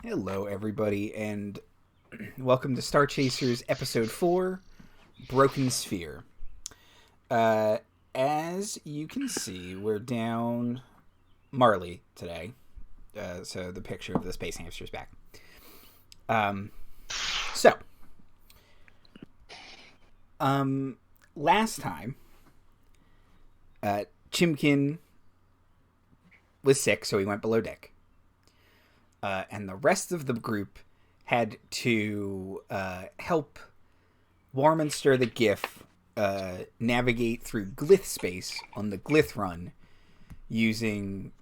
Hello, everybody, and welcome to Star Chasers Episode 4, Broken Sphere. As you can see, we're down Marley today, so the picture of the space hamster's back. Last time, Chimken was sick, so he went below deck. And the rest of the group had to help Warminster the GIF navigate through Glyph space on the Glyph run using,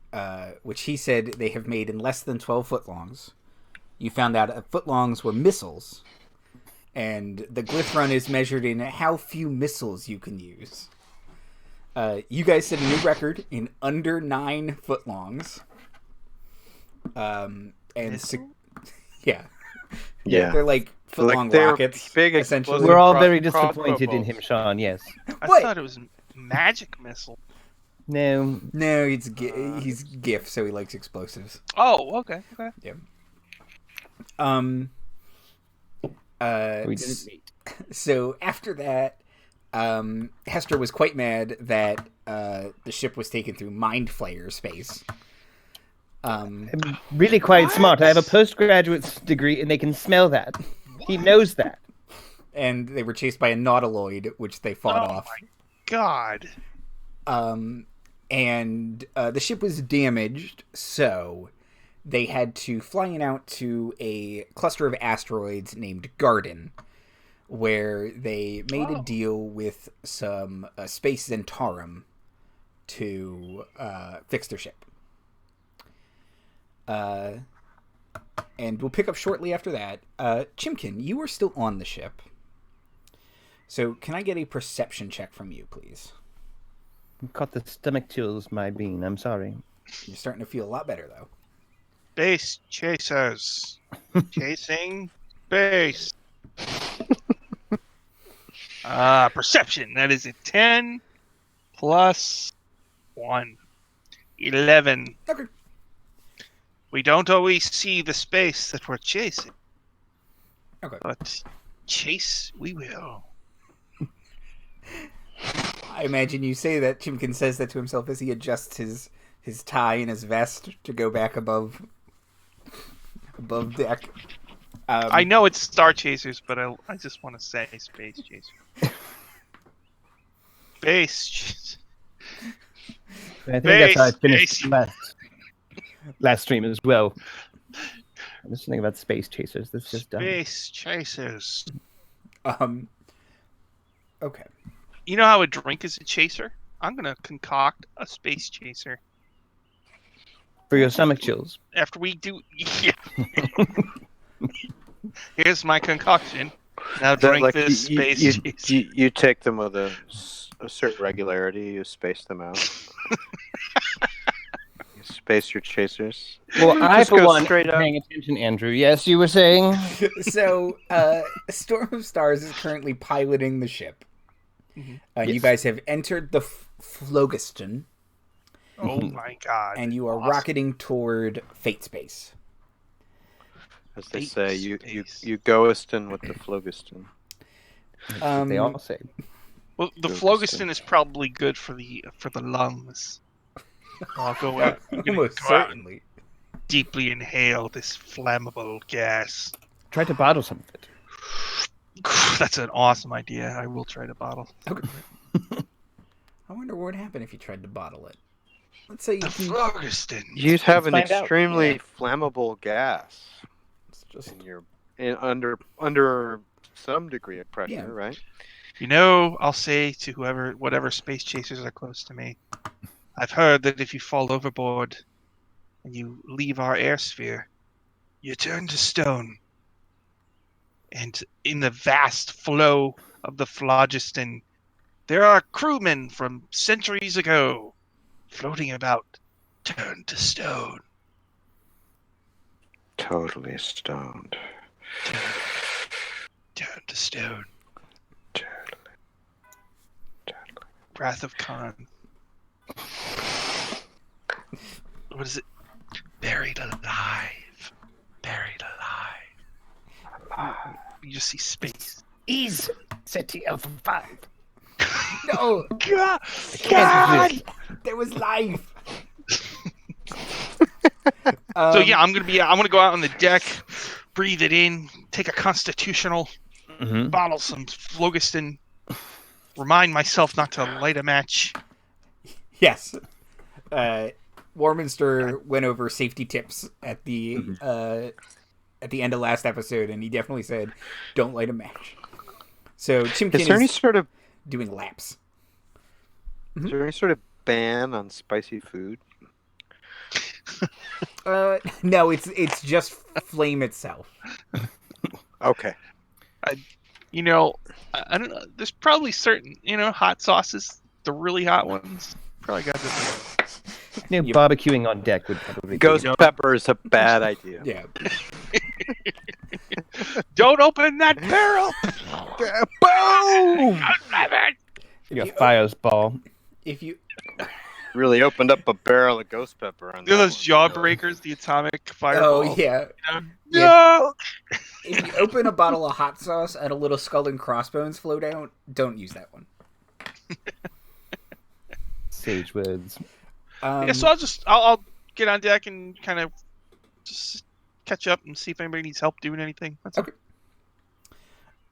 which he said they have made in less than 12 footlongs. You found out footlongs were missiles, and the Glyph run is measured in how few missiles you can use. You guys set a new record in under 9 footlongs. Yeah, they're like foot-long rockets. Big, essentially. We're all very disappointed in him, Sean. Yes. I thought it was magic missile. No, he's GIF, so he likes explosives. Oh, okay. Yeah. we didn't meet. So after that, Hester was quite mad that the ship was taken through Mind Flayer space. I'm really quite smart. I have a postgraduate degree, and they can smell that. What? He knows that. And they were chased by a nautiloid, which they fought off. Oh my god! And the ship was damaged, so they had to fly it out to a cluster of asteroids named Garden, where they made a deal with some Space Zentarum to fix their ship. And we'll pick up shortly after that. Chimken, you are still on the ship. So can I get a perception check from you, please? I've got the stomach chills, my bean. I'm sorry. You're starting to feel a lot better, though. Space chasers. Chasing space. Perception. That is a 10 plus 1. 11. Okay. We don't always see the space that we're chasing. Okay. But chase we will. I imagine you say that. Chimken says that to himself as he adjusts his tie and his vest to go back above deck. I know it's Star Chasers, but I just want to say Space Chasers. Space Chasers. I think that's how I finished last stream as well. I'm just thinking about Space Chasers. That's just dumb. Space Chasers. Okay. You know how a drink is a chaser? I'm gonna concoct a Space Chaser. For your stomach chills. After we do... Yeah. Here's my concoction. Now drink this Space Chaser. You take them with a certain regularity. You space them out. You space your chasers. Well, I, for one, paying attention, Andrew. Yes, you were saying? So, Storm of Stars is currently piloting the ship. Mm-hmm. Yes. You guys have entered the Phlogiston. Oh my god. And you are rocketing toward Fate Space. As they say, you goiston with the Phlogiston. They all say. Well, the Phlogiston is probably good for the lungs. I'll go out. Almost certainly. Deeply inhale this flammable gas. Try to bottle some of it. That's an awesome idea. I will try to bottle. Okay. I wonder what would happen if you tried to bottle it. Let's say the Phlogiston. You'd have an extremely flammable gas. It's just under some degree of pressure, right? You know, I'll say to whatever space chasers are close to me, I've heard that if you fall overboard and you leave our air sphere, you turn to stone. And in the vast flow of the Phlogiston, there are crewmen from centuries ago floating about, turned to stone. Totally stoned. Turned to stone. Totally. Wrath of Khan. What is it? Buried alive. Buried You just see space. Ease. City Alpha 5. No! God! There was life! So yeah, I'm gonna go out on the deck, breathe it in, take a constitutional, bottle some phlogiston, remind myself not to light a match. Yes. Warminster went over safety tips at the end of last episode, and he definitely said, "Don't light a match." So Chimken Is there any sort of doing laps. is there any sort of ban on spicy food? No, it's just flame itself. Okay. I don't know. There's probably certain, hot sauces, the really hot ones. Probably got this. Barbecuing on deck would probably Ghost pepper is a bad idea. Yeah. Don't open that barrel. Boom! Your fire's ball. If you Really opened up a barrel of ghost pepper on those jawbreakers, the atomic fireball. Oh yeah. No. If you open a bottle of hot sauce and a little skull and crossbones flow down, don't use that one. Sage words. Yeah, so I'll get on deck and kind of just catch up and see if anybody needs help doing anything. That's okay.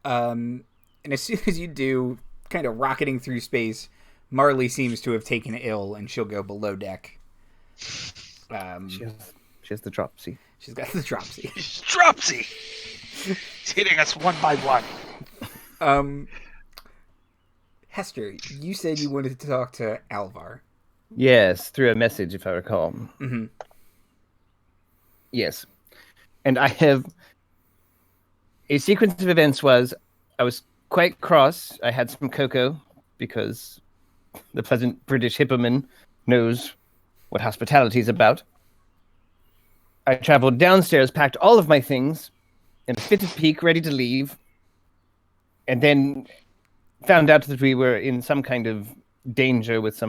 And as soon as you do, kind of rocketing through space, Marley seems to have taken ill, and she'll go below deck. She has the dropsy. She's got the dropsy. Dropsy! It's hitting us one by one. Hester, you said you wanted to talk to Alvar. Yes, through a message, if I recall. Mm-hmm. Yes. And I have... A sequence of events was, I was quite cross. I had some cocoa, because the pleasant British hippoman knows what hospitality is about. I traveled downstairs, packed all of my things, in a fitted peak, ready to leave, and then found out that we were in some kind of danger with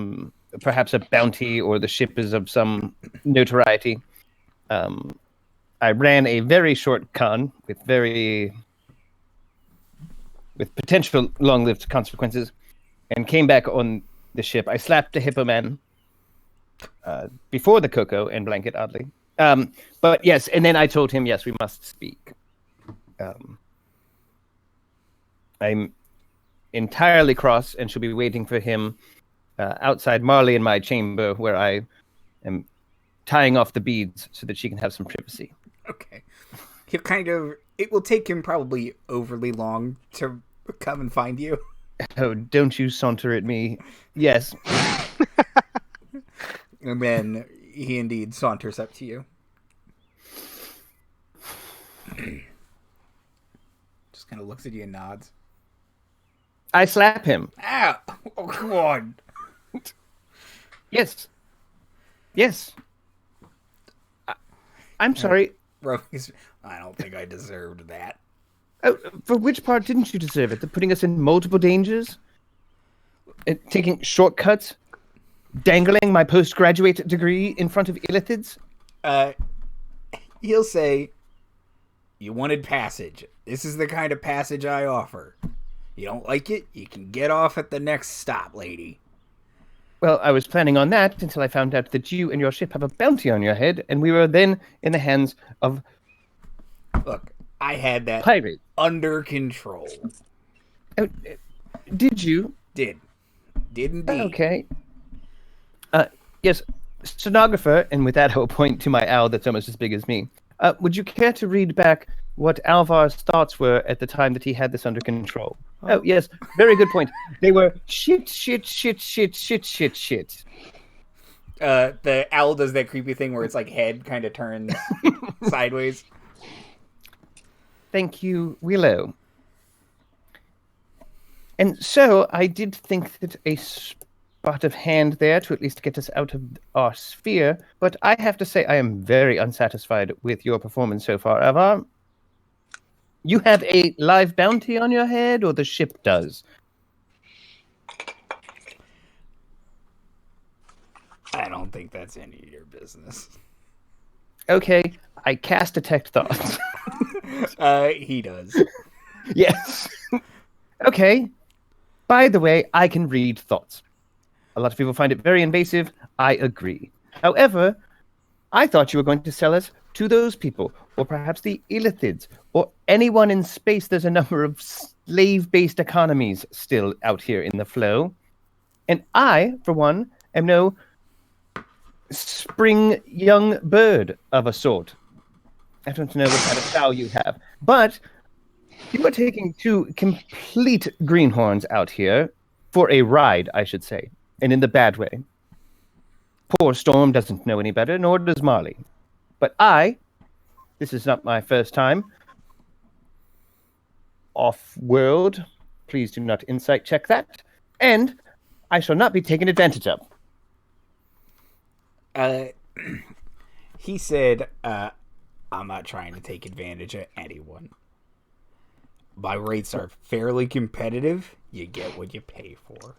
perhaps a bounty, or the ship is of some notoriety. I ran a very short con with potential long-lived consequences, and came back on the ship. I slapped the hippo man before the cocoa and blanket, oddly. But yes, and then I told him, yes, we must speak. I'm entirely cross and shall be waiting for him outside Marley in my chamber, where I am tying off the beads so that she can have some privacy. Okay. It will take him probably overly long to come and find you. Oh, don't you saunter at me. Yes. And then he indeed saunters up to you. Just kind of looks at you and nods. I slap him. Ah! Oh, come on. Yes. Yes. I'm sorry. I don't think I deserved that. Oh, for which part didn't you deserve it? The putting us in multiple dangers? Taking shortcuts? Dangling my postgraduate degree in front of illithids? He'll say, "You wanted passage. This is the kind of passage I offer. You don't like it? You can get off at the next stop, lady." Well, I was planning on that until I found out that you and your ship have a bounty on your head, and we were then in the hands of... Look, I had that pirate under control. Oh, did you? Did indeed. Okay. Yes, stenographer, and with that I'll point to my owl that's almost as big as me. Would you care to read back what Alvar's thoughts were at the time that he had this under control? Oh, yes, very good point. They were shit. The owl does that creepy thing where its like head kind of turns sideways. Thank you, Willow. And so I did think that a spot of hand there to at least get us out of our sphere, but I have to say I am very unsatisfied with your performance so far, Alvar. You have a live bounty on your head, or the ship does? I don't think that's any of your business. Okay, I cast Detect Thoughts. He does. Yes. Okay. By the way, I can read thoughts. A lot of people find it very invasive. I agree. However, I thought you were going to sell us to those people, or perhaps the Illithids, or anyone in space. There's a number of slave-based economies still out here in the flow. And I, for one, am no spring young bird of a sort. I don't know what kind of sow you have, but you are taking two complete greenhorns out here for a ride, I should say, and in the bad way. Poor Storm doesn't know any better, nor does Marley. But this is not my first time off-world. Please do not insight check that. And I shall not be taken advantage of. He said, I'm not trying to take advantage of anyone. My rates are fairly competitive. You get what you pay for.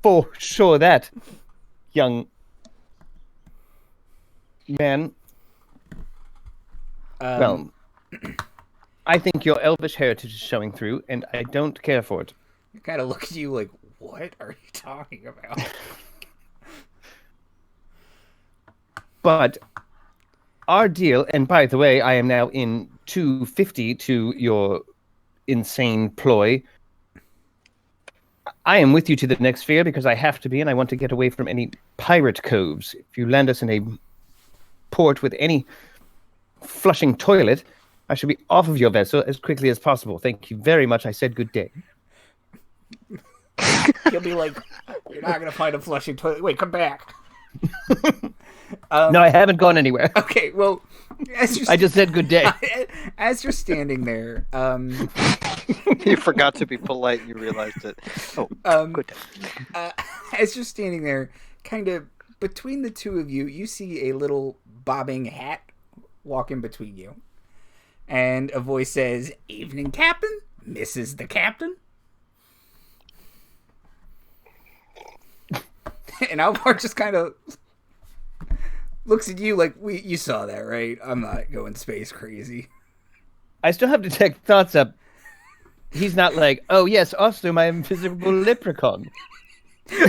For sure that, young man. Well, I think your elvish heritage is showing through, and I don't care for it. I kind of look at you like, what are you talking about? But our deal, and by the way, I am now in 250 to your insane ploy. I am with you to the next sphere because I have to be, and I want to get away from any pirate coves. If you land us in a port with any flushing toilet, I should be off of your vessel as quickly as possible. Thank you very much. I said good day. He'll be like, you're not going to find a flushing toilet. Wait, come back. No, I haven't gone anywhere. Okay, well, I just said good day. As you're standing there, You forgot to be polite and you realized it. Oh, good day. As you're standing there, kind of between the two of you, you see a little bobbing hat walking between you. And a voice says, "Evening, Captain. Mrs. the Captain." And Alvar just kind of looks at you like, you saw that, right? I'm not going space crazy. I still have detect thoughts up. He's not like, oh yes, also my invisible leprechaun.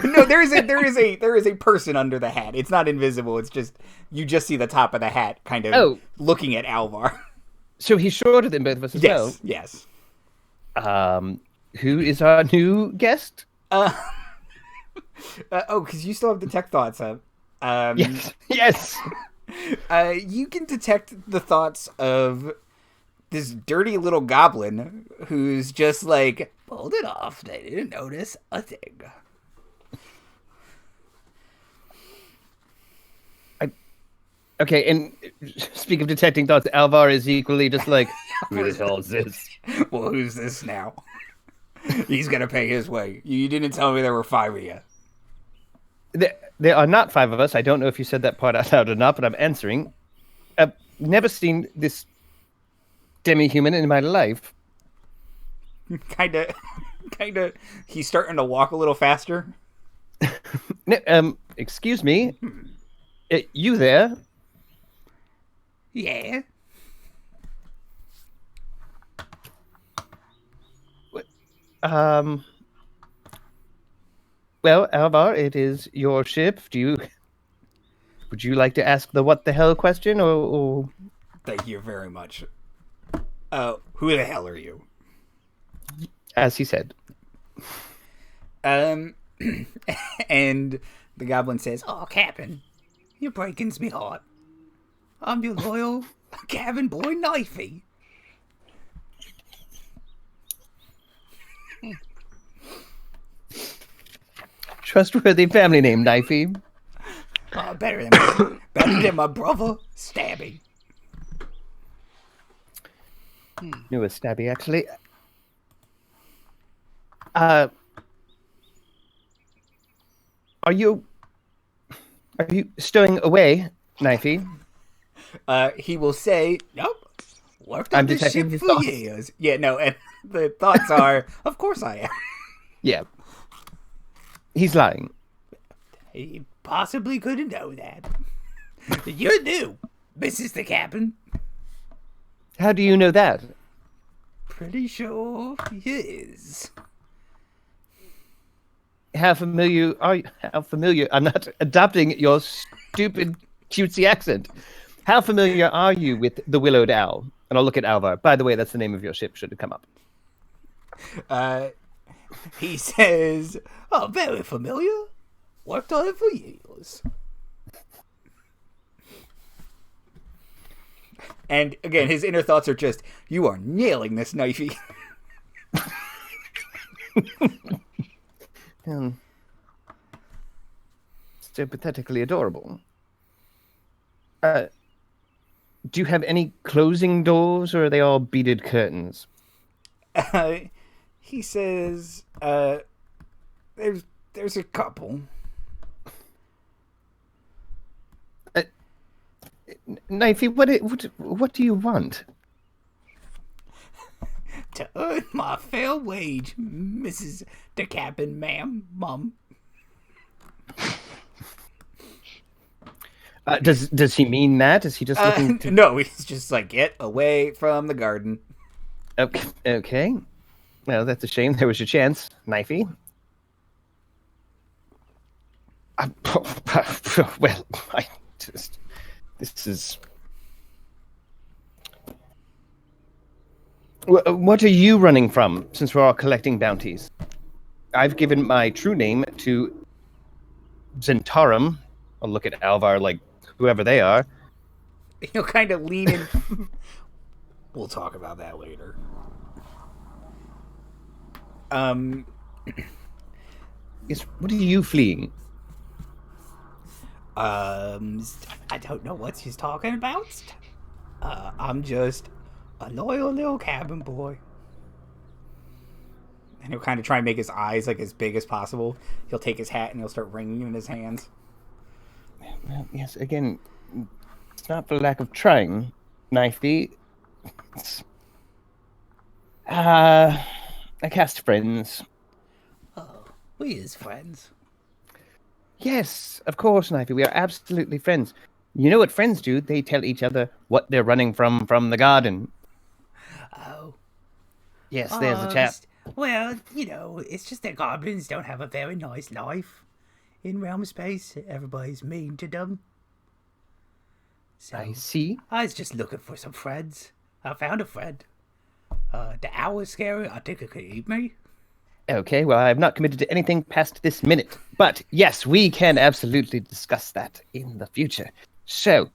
No, there is a person under the hat. It's not invisible. It's just you just see the top of the hat, kind of looking at Alvar. So he's shorter than both of us as well. Yes. Who is our new guest? Because you still have detect thoughts up. Yes. You can detect the thoughts of this dirty little goblin who's just like, pulled it off. They didn't notice a thing. Okay, and speak of detecting thoughts, Alvar is equally just like, who the hell is this? Well, who's this now? He's gonna pay his way. You didn't tell me there were 5 of you. There are not 5 of us. I don't know if you said that part out loud or not, but I'm answering. I've never seen this demi-human in my life. Kinda. He's starting to walk a little faster. Excuse me. You there? Yeah. Well, Alvar, it is your ship. Would you like to ask the what the hell question, or... Thank you very much. Who the hell are you? As he said. And the goblin says, "Oh, Captain, you're breaking me heart. I'm your loyal cabin boy, Knifey." Trustworthy family name, Knifey. Oh, better than my brother, Stabby. Knew a Stabby, actually. Are you stowing away, Knifey? He will say, "Nope. Worked I'm on this detecting ship his for thoughts. years." Yeah, no, and the thoughts are, of course I am. Yeah. He's lying. He possibly couldn't know that. You're new. Mrs. the Captain. How do you know that? Pretty sure he is. How familiar are you? How familiar? I'm not adopting your stupid cutesy accent. How familiar are you with the Willowed Owl? And I'll look at Alvar. By the way, that's the name of your ship. Should it come up? He says, "Oh, very familiar. Worked on it for years." And again, his inner thoughts are just, "You are nailing this, Knifey." So pathetically adorable. Do you have any closing doors, or are they all beaded curtains? He says, there's a couple. Knifey, what do you want? To earn my fair wage, Mrs. the Captain, ma'am, Mum. Does he mean that? Is he just looking to... No, he's just like, get away from the garden. Okay. Well, that's a shame. There was your chance, Knifey. Well, this is... What are you running from, since we're all collecting bounties? I've given my true name to Zentarum. I'll look at Alvar like whoever they are. He'll kind of lean in. We'll talk about that later. Yes, what are you fleeing? I don't know what she's talking about. I'm just a loyal little cabin boy. And he'll kind of try and make his eyes like as big as possible. He'll take his hat and he'll start wringing it in his hands. Well, yes, again, it's not for lack of trying, Knifey. I cast friends. Oh, we is friends. Yes, of course, Knifey. We are absolutely friends. You know what friends do? They tell each other what they're running from the garden. Oh. Yes, there's a chap. Well, you know, it's just that goblins don't have a very nice life in realm space. Everybody's mean to them. So, I see. I was just looking for some friends. I found a friend. The owl is scary. I think it could eat me. Okay, well, I have not committed to anything past this minute. But yes, we can absolutely discuss that in the future. So,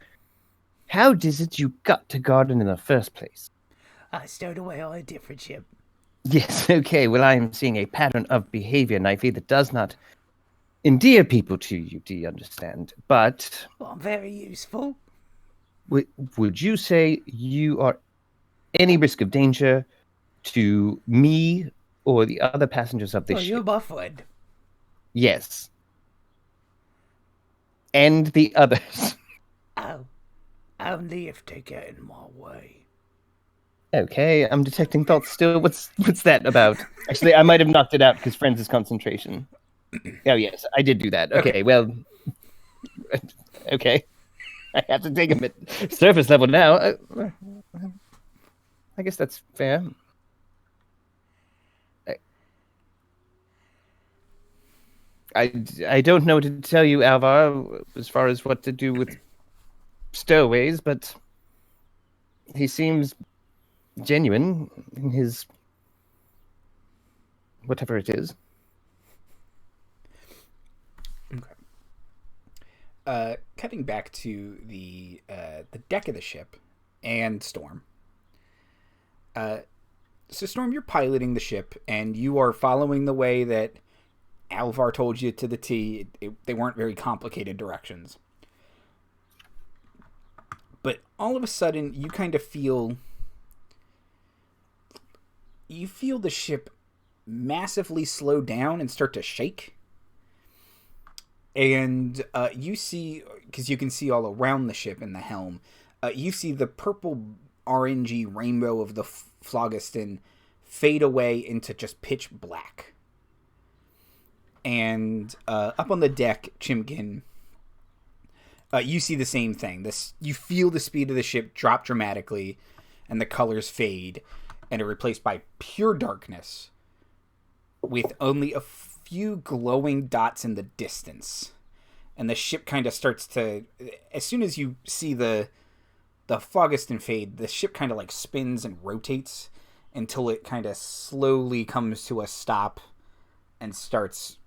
how is it you got to Garden in the first place? I stowed away on a different ship. Yes, okay. Well, I am seeing a pattern of behavior, Knifey, that does not endear people to you, do you understand? But... Well, I'm very useful. Would you say you are any risk of danger to me or the other passengers of this ship? You're my friend. Yes. And the others. Oh, only if they get in my way. Okay, I'm detecting thoughts still. What's that about? Actually, I might have knocked it out because friends is concentration. Oh, yes, I did do that. Okay, well... Okay. I have to take him at surface level now. I guess that's fair. I don't know what to tell you, Alvar, as far as what to do with stowaways, but he seems genuine in his whatever it is. Okay. Cutting back to the deck of the ship and Storm. So Storm, you're piloting the ship and you are following the way that Alvar told you to the T. They weren't very complicated directions. But all of a sudden, you kind of feel... You feel the ship massively slow down and start to shake. And you see, because you can see all around the ship in the helm, you see the purple orangey rainbow of the phlogiston fade away into just pitch black. And up on the deck, Chimken, You see the same thing. You feel the speed of the ship drop dramatically, and the colors fade, and are replaced by pure darkness, with only a few glowing dots in the distance. And the ship kind of starts to, as soon as you see the phlogiston fade, the ship kind of like spins and rotates until it kind of slowly comes to a stop and starts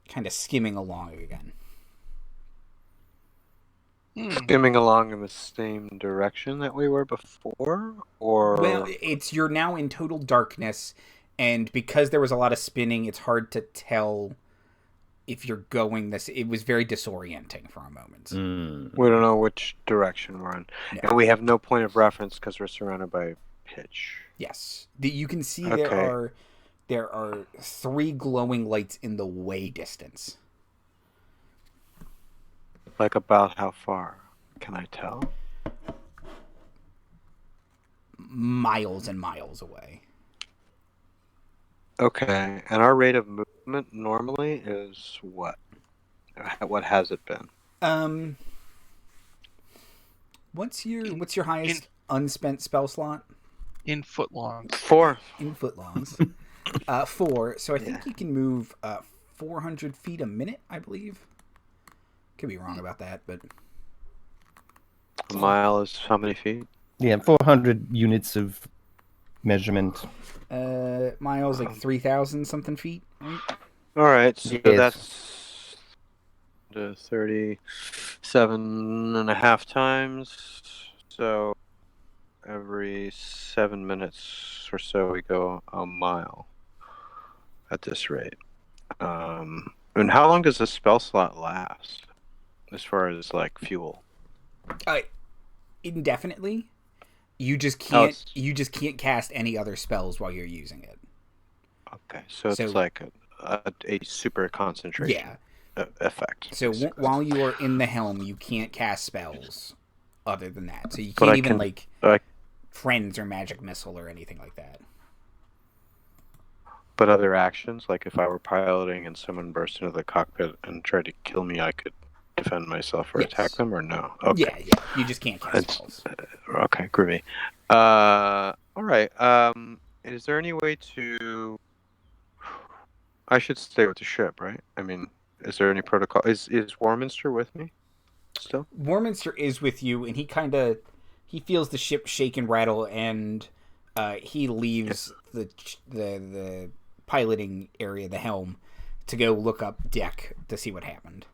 kind of skimming along again. Skimming along in the same direction that we were before? Or... Well, you're now in total darkness, and because there was a lot of spinning, it's hard to tell if you're going this. It was very disorienting for a moment. We don't know which direction we're in. No. And we have no point of reference because we're surrounded by pitch. Yes. You can see Okay. there are 3 glowing lights in the way distance. Like about how far? Can I tell? Miles and miles away. Okay. And our rate of movement normally is what? What has it been? What's your highest unspent spell slot? In footlongs. 4. In footlongs. 4. So I think you can move 400 feet a minute, I believe. Could be wrong about that, but A mile is how many feet? Yeah, 400 units of measurement. miles like 3,000 something feet. Right? All right, so Yes. that's the 37.5 times. So every 7 minutes or so we go a mile at this rate. And how long does a spell slot last as far as like fuel? Indefinitely. You just Oh, can't. You just can't cast any other spells while you're using it. Okay, so it's like a super concentration effect. So basically. while you are in the helm, you can't cast spells other than that. So you But can't I even can- like I- friends or magic missile or anything like that. But other actions, like if I were piloting and someone burst into the cockpit and tried to kill me, I could defend myself or Yes. attack them, or no? Okay. Yeah. You just can't cast It's- spells. Okay, groovy. All right. Is there any way to? I should stay with the ship, right? I mean, is there any protocol? Is Warminster with me still? Warminster is with you, and he feels the ship shake and rattle, and he leaves the piloting area, the helm, to go look up deck to see what happened.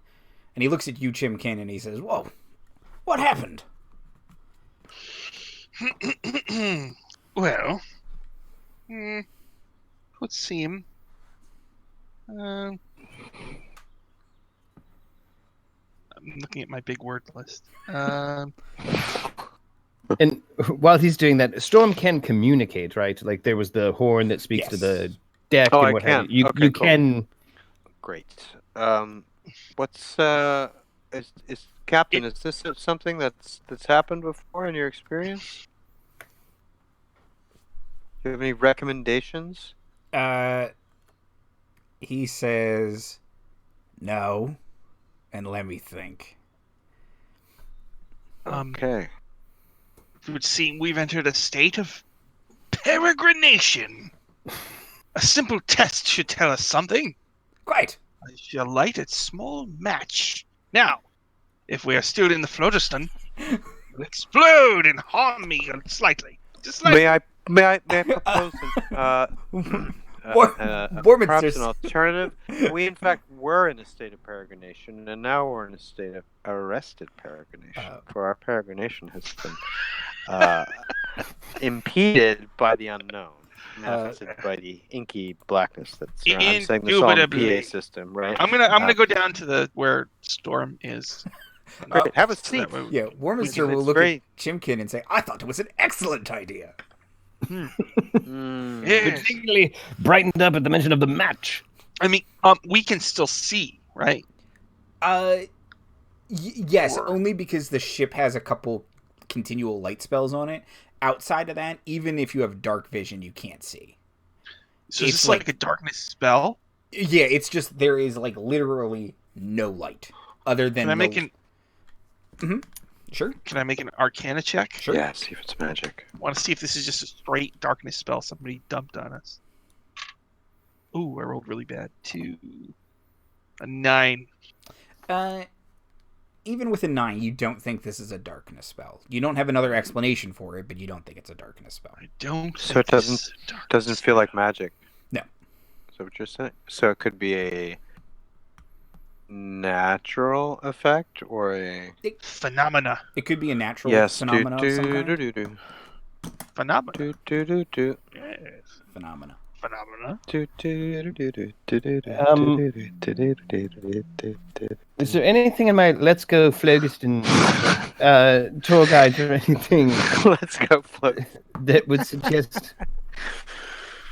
And he looks at you, Chimken, and he says, "Whoa, what happened?" Well, let's see him. I'm looking at my big word list. And while he's doing that, Storm can communicate, right? Like there was the horn that speaks to Yes. the deck Oh, and I what can. have you. Okay, You cool. can. Great. What's is Captain? Is this something that's happened before in your experience? Do you have any recommendations? He says, "No," and let me think. Okay. It would seem we've entered a state of peregrination. A simple test should tell us something. Quite. I shall light a small match. Now, if we are still in the phlogiston, it will explode and harm me slightly. Just slightly. May I propose Warminster's- perhaps an alternative? We in fact were in a state of peregrination, and now we're in a state of arrested peregrination. For our peregrination has been impeded by the unknown, manifested by the inky blackness that surrounds the Indubitably. PA system. Right. I'm gonna go down to where Storm is. Great. Have a So seat. that way- Yeah, Warminster It's will look very- at Chimken and say, "I thought it was an excellent idea." Yes. Particularly brightened up at the mention of the match. I mean, we can still see, right? Yes, Or- only because the ship has a couple continual light spells on it. Outside of that, even if you have dark vision, you can't see. So is It's this like a darkness spell? Yeah, it's just there is like literally no light. other than Can I make Sure. Can I make an Arcana check? Sure. Yeah, see if it's magic. I want to see if this is just a straight darkness spell somebody dumped on us. Ooh, I rolled really bad. 2. A 9. Even with a 9, you don't think this is a darkness spell. You don't have another explanation for it, but you don't think it's a darkness spell. I don't. So it doesn't feel like magic. No. So what you're saying? So it could be a natural effect or a Phenomena. It could be a natural yes. phenomena of some kind. Phenomena. Yes. Phenomena. Phenomena. Is there anything in my Let's Go Phlogiston tour guide or anything Let's go float. that would suggest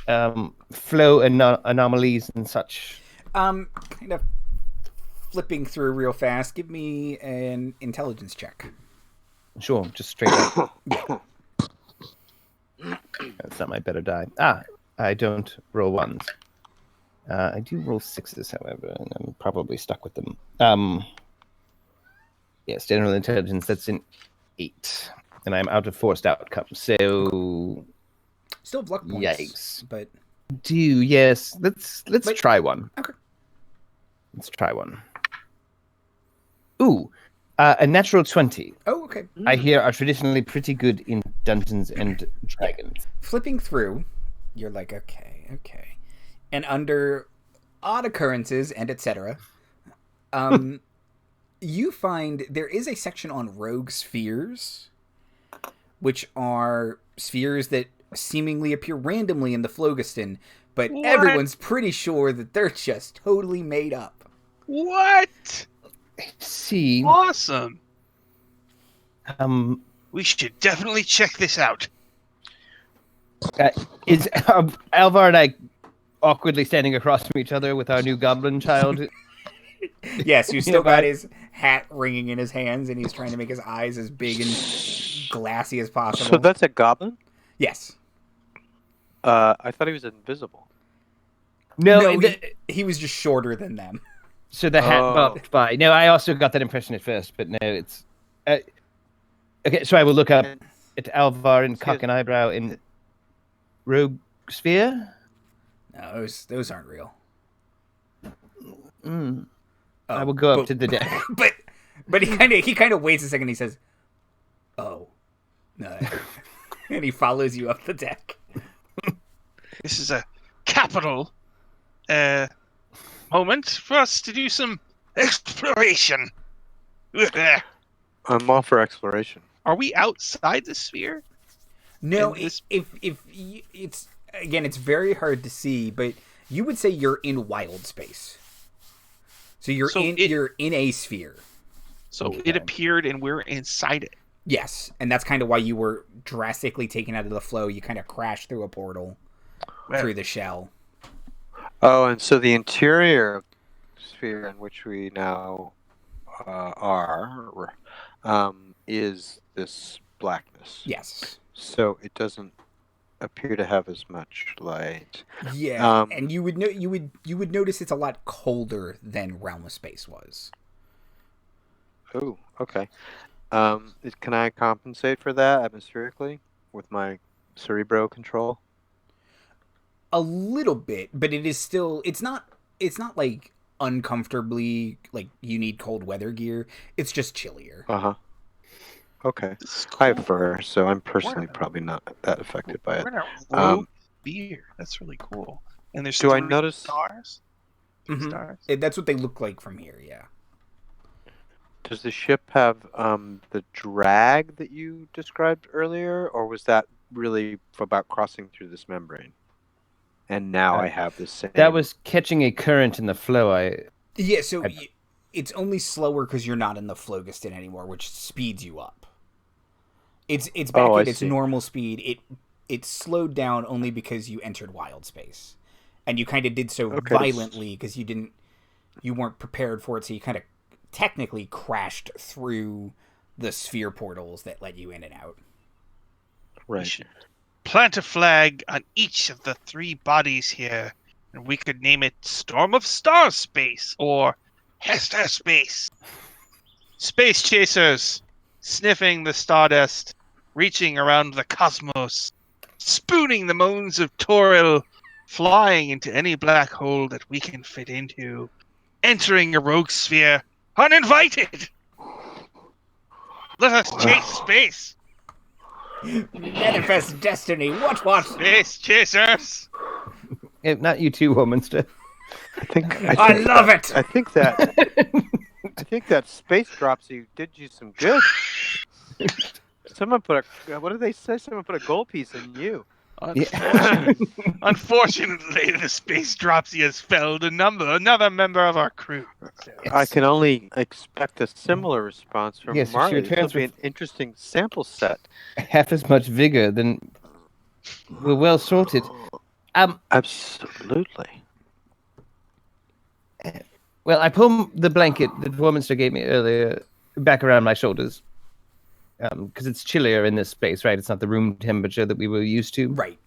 flow anomalies and such? Kind of flipping through real fast. Give me an intelligence check. Sure, just straight up. That's not my better die. I don't roll ones. I do roll 6s, however, and I'm probably stuck with them. Yes, general intelligence, that's an 8. And I'm out of forced outcomes, so... Still have luck points. Yikes. But... Yes. Let's try one. Okay. Let's try one. Ooh, a natural 20. Oh, okay. I hear are traditionally pretty good in Dungeons and Dragons. Flipping through, you're like, okay. And under odd occurrences and etc., you find there is a section on rogue spheres, which are spheres that seemingly appear randomly in the Phlogiston, but everyone's pretty sure that they're just totally made up. What? See. Awesome. We should definitely check this out. Is Alvar and I awkwardly standing across from each other with our new goblin child? Yes, who's still got his hat ringing in his hands, and he's trying to make his eyes as big and glassy as possible. So that's a goblin? Yes. I thought he was invisible. No, he was just shorter than them. So the hat bumped by. No, I also got that impression at first, but no, it's... okay, so I will look up at Alvar and cock an eyebrow in Rogue Sphere. No, those aren't real. I will go up to the deck. But he kind of waits a second. And he says, "Oh, no," and he follows you up the deck. This is a capital moment for us to do some exploration. I'm all for exploration. Are we outside the sphere? No, if it's again, it's very hard to see, but you would say you're in wild space. So you're in a sphere. So it appeared and we're inside it. Yes, and that's kind of why you were drastically taken out of the flow. You kind of crashed through a portal through the shell. Oh, and so the interior sphere in which we now are is this blackness. Yes. So it doesn't appear to have as much light. Yeah, and you would notice it's a lot colder than Realm of Space was. Oh, okay. Can I compensate for that atmospherically with my cerebro control? A little bit, but it is still it's not like uncomfortably like you need cold weather gear. It's just chillier. Okay. I have fur, so I'm personally probably not that affected by it. We're in a rogue sphere. That's really cool. And there's I notice stars? Mm-hmm. Stars? That's what they look like from here, yeah. Does the ship have the drag that you described earlier, or was that really about crossing through this membrane? And now I have the same... That was catching a current in the flow. It's only slower because you're not in the Phlogiston anymore, which speeds you up. It's back at its normal speed. It slowed down only because you entered wild space, and you kind of did so violently because you weren't prepared for it. So you kind of technically crashed through the sphere portals that let you in and out. Right. Plant a flag on each of the 3 bodies here, and we could name it Storm of Star Space or Hester space. Space chasers, sniffing the stardust, reaching around the cosmos, spooning the moons of Toril, flying into any black hole that we can fit into, entering a rogue sphere, uninvited. Let us chase space. Manifest destiny. What? Space chasers. Not you too, Warminster. I love it. I think that space dropsy did you some good. Someone put a what did they say? Someone put a gold piece in you. Unfortunately, the space dropsy has felled another member of our crew. I can only expect a similar response from Yes, if she Marley. This will returns be with- an interesting sample set. Half as much vigor, then we're well sorted. Absolutely. Well, I pull the blanket that Warminster gave me earlier back around my shoulders. Because it's chillier in this space, right? It's not the room temperature that we were used to. Right.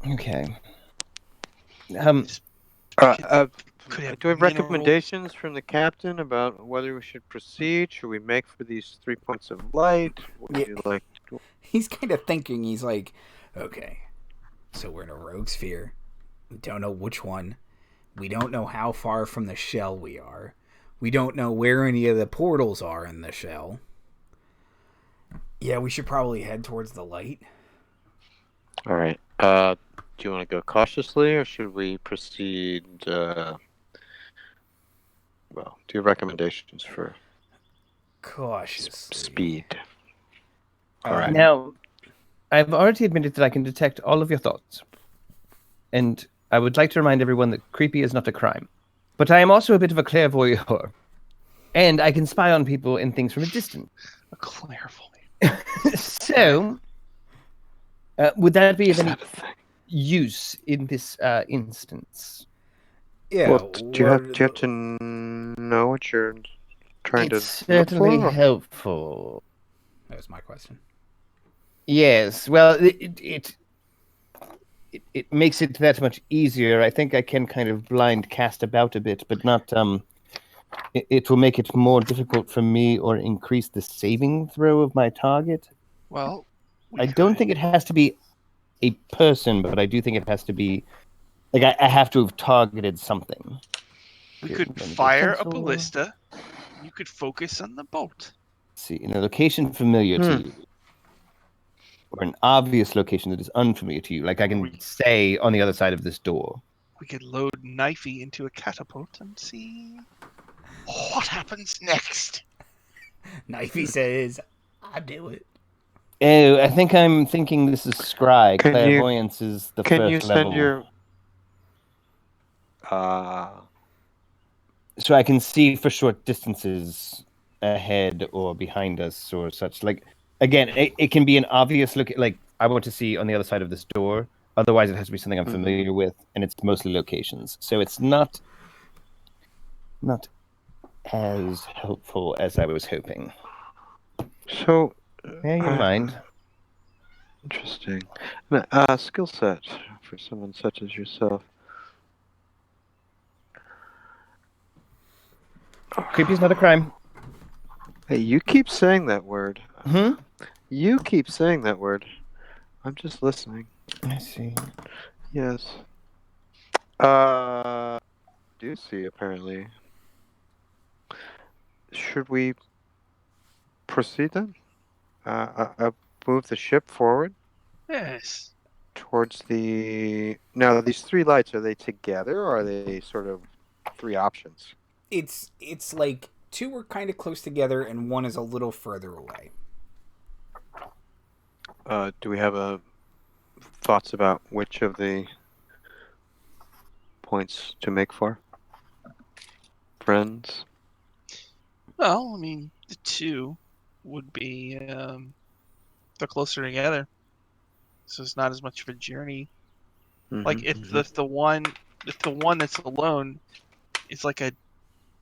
Okay. Do we have mineral- recommendations from the captain about whether we should proceed? Should we make for these 3 points of light? Would you like? He's kind of thinking. He's like, okay, so we're in a rogue sphere. We don't know which one. We don't know how far from the shell we are. We don't know where any of the portals are in the shell. Yeah, we should probably head towards the light. All right. Do you want to go cautiously, or should we proceed? Well, do you have recommendations for Cautiously. speed? All right. Now, I've already admitted that I can detect all of your thoughts. And I would like to remind everyone that creepy is not a crime. But I am also a bit of a clairvoyeur. And I can spy on people and things from a distance. A clairvoyant. So, would that be of Is any that a thing? use in this instance? Yeah. Well, do you have to know what you're trying It's to look certainly for? helpful. That was my question. Yes, well, it makes it that much easier. I think I can kind of blind cast about a bit, but not. It will make it more difficult for me or increase the saving throw of my target. Well, I don't think it has to be a person, but I do think it has to be. Like, I have to have targeted something. we Here, could let me just fire a pencil. ballista. You could focus on the boat. Let's see, in a location familiar to you. Or an obvious location that is unfamiliar to you. Like I can say on the other side of this door. We could load Knifey into a catapult and see what happens next. Knifey says, I do it. Oh, I think I'm thinking this is scry. Can you- Clairvoyance is the Can first you level. send your? So I can see for short distances ahead or behind us or such. Like, again, it can be an obvious look. Like, I want to see on the other side of this door. Otherwise, it has to be something I'm familiar with, and it's mostly locations. So it's not as helpful as I was hoping. So. Bear in mind. Interesting. Skill set for someone such as yourself. Creepy is not a crime. Hey, you keep saying that word. Hmm? You keep saying that word. I'm just listening. I see. Yes. Do see apparently. Should we proceed then? Move the ship forward Yes. towards the. Now, these three lights, are they together or are they sort of three options? It's like two are kind of close together and one is a little further away. Do we have thoughts about which of the points to make for? Friends? Well, I mean, the two would be they're closer together, so it's not as much of a journey. Like if the one that's alone is like a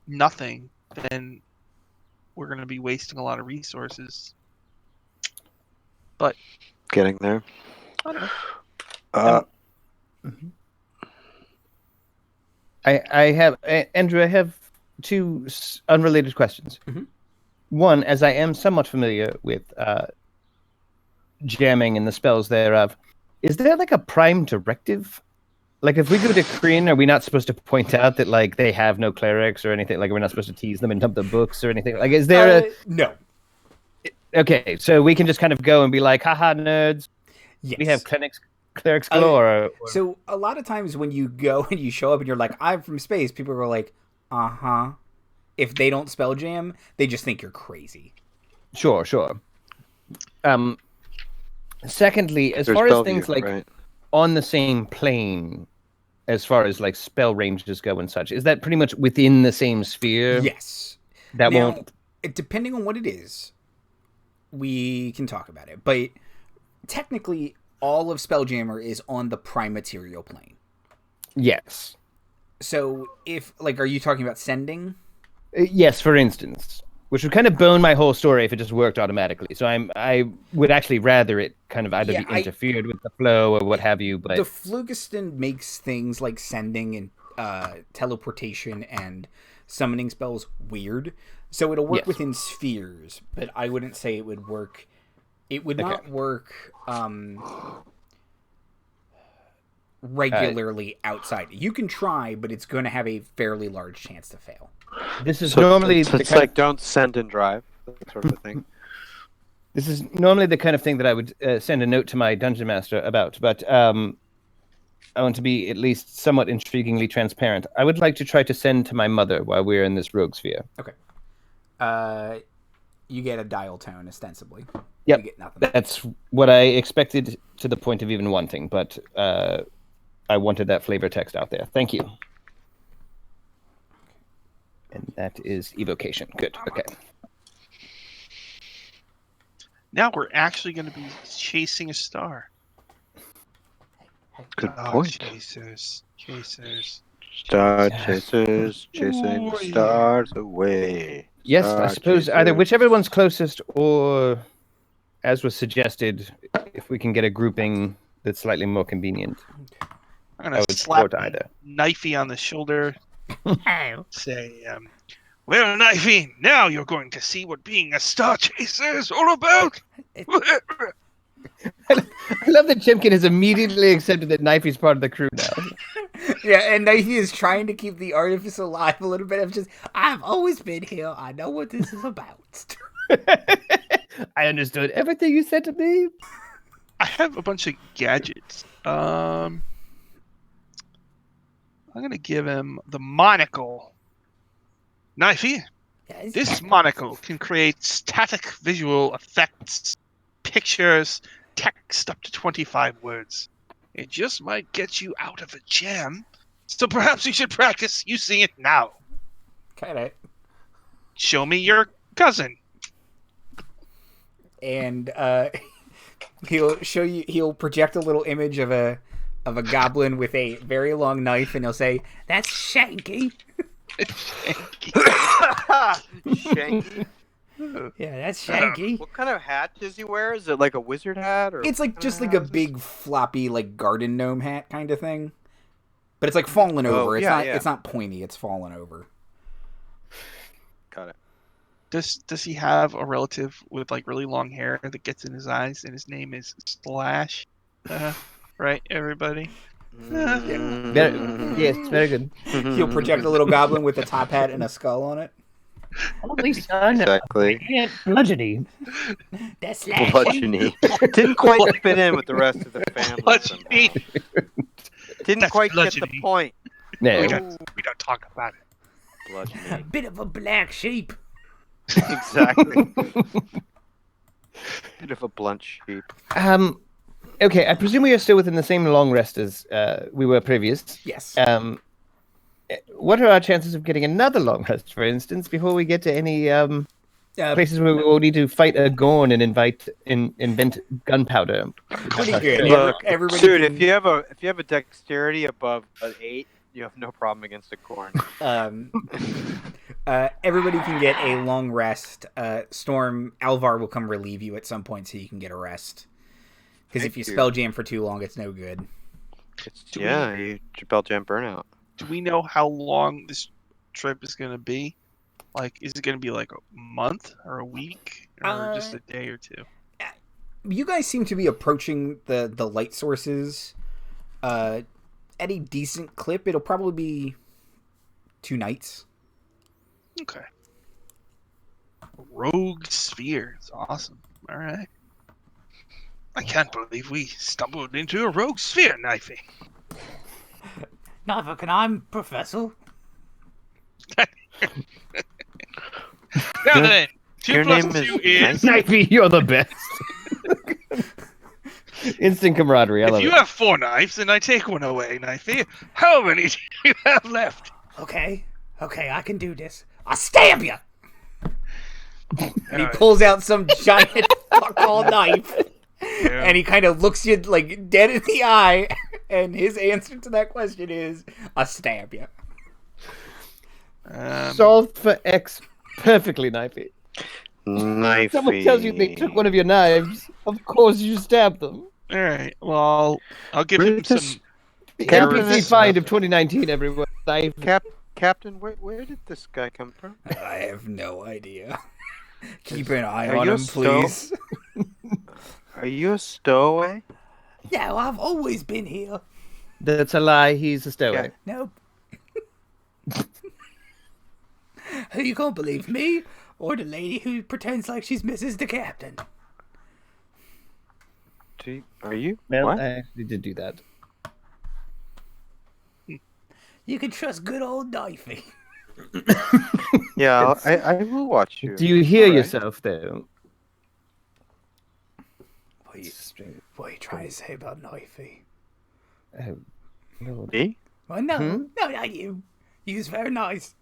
nothing, then we're going to be wasting a lot of resources. But Getting there. I don't know. I have Andrew. I have two unrelated questions. Mhm. One, as I am somewhat familiar with jamming and the spells thereof, is there like a prime directive? Like, if we go to Kryn, are we not supposed to point out that like they have no clerics or anything? Like, we're not supposed to tease them and dump the books or anything? Like, is there no. Okay, so we can just kind of go and be like, haha, nerds. Yes. We have clerics galore. So a lot of times when you go and you show up and you're like, I'm from space, people are like, uh-huh. If they don't spell jam, they just think you're crazy. Sure. Secondly, as far as things like on the same plane, as far as like spell ranges go and such, is that pretty much within the same sphere? Yes. That now, won't... Depending on what it is, we can talk about it. But technically, all of Spelljammer is on the prime material plane. Yes. So if, like, are you talking about sending? Yes, for instance. Which would kind of bone my whole story if it just worked automatically. So I would actually rather it kind of either be interfered with the flow or what have you. But the phlogiston makes things like sending and teleportation and summoning spells weird. So it'll work within spheres, but I wouldn't say it would work. It would not work regularly outside. You can try, but it's going to have a fairly large chance to fail. This is normally it's like don't send and drive, that sort of thing. This is normally the kind of thing that I would send a note to my dungeon master about, but I want to be at least somewhat intriguingly transparent. I would like to try to send to my mother while we're in this rogue sphere. Okay. You get a dial tone, ostensibly. Yep. You get nothing. That's what I expected to the point of even wanting, but I wanted that flavor text out there. Thank you. And that is evocation. Good. Okay. Now we're actually going to be chasing a star. Good point. Chasers. Star chasers, chasing stars away. Yes, I suppose either whichever one's closest or, as was suggested, if we can get a grouping that's slightly more convenient. I'm going to slap Knifey on the shoulder. Say, well, Knifey, now you're going to see what being a star chaser is all about. I love that Chimken has immediately accepted that Knifey's part of the crew now. Yeah, and Knifey is trying to keep the Artificer alive a little bit. I've always been here. I know what this is about. I understood everything you said to me. I have a bunch of gadgets. I'm going to give him the monocle. Knifey, this monocle can create static visual effects, pictures, text up to 25 words. It just might get you out of a jam, so perhaps you should practice using it now. Okay. Show me your cousin. And he'll project a little image of a goblin with a very long knife, and he'll say, "That's Shanky." Shanky. Yeah, that's Shanky. What kind of hat does he wear? Is it like a wizard hat, or it's like just like a big floppy like garden gnome hat kind of thing, but it's like fallen over. It's not pointy. It's fallen over. Got it. Does he have a relative with like really long hair that gets in his eyes, and his name is Slash? Right, everybody. Yes, very good. He'll project a little goblin with a top hat and a skull on it. Holy son, exactly. Bludgeony. That's Bludgeony. Didn't quite fit in with the rest of the family. Bludgeony. Didn't quite get the point. No. We don't talk about it. Bludgeony. Bit of a black sheep. Exactly. Bit of a blunt sheep. Okay, I presume we are still within the same long rest as we were previous. Yes. What are our chances of getting another long rest, for instance, before we get to any places where we will need to fight a Gorn and invent gunpowder? Pretty good. Look, Everybody dude, can... if you have a dexterity above an 8, you have no problem against a Gorn. Everybody can get a long rest. Storm, Alvar will come relieve you at some point so you can get a rest. Because if you spell jam for too long, it's no good. You spell jam burnout. Do we know how long this trip is going to be? Like, is it going to be like a month or a week or just a day or two? You guys seem to be approaching the light sources at a decent clip. It'll probably be 2 nights. Okay. Rogue sphere. It's awesome. All right. I can't believe we stumbled into a rogue sphere, Knifey. Neither can I, Professor. Now then, 2 your plus name 2 is is... Knifey, you're the best. Instant camaraderie. I love If you it. have 4 knives and I take one away, Knifey, how many do you have left? Okay, I can do this. I'll stab you! And he pulls out some giant fuck-all knife. And he kind of looks you like dead in the eye. And his answer to that question is, I'll stab you. Solved for X perfectly, Knifey. Knifey. Someone tells you they took one of your knives, of course you stab them. All right. Well, I'll give him some. The Captain NPC is- find of 2019, everyone. Knife. Captain, where did this guy come from? I have no idea. Keep an eye Are on you a him, please. Are you a stowaway? Yeah, well, I've always been here. That's a lie. He's a stowaway. Nope. Who you gonna believe, me or the lady who pretends like she's Mrs. the Captain? Are you? Well, What? I actually did do that. You can trust good old Knifey. Yeah, I will watch you. Do you hear Alright. yourself, though? What are you trying to say about Knifey? Oh, Lord. Me? Well, no, not you. You's very nice.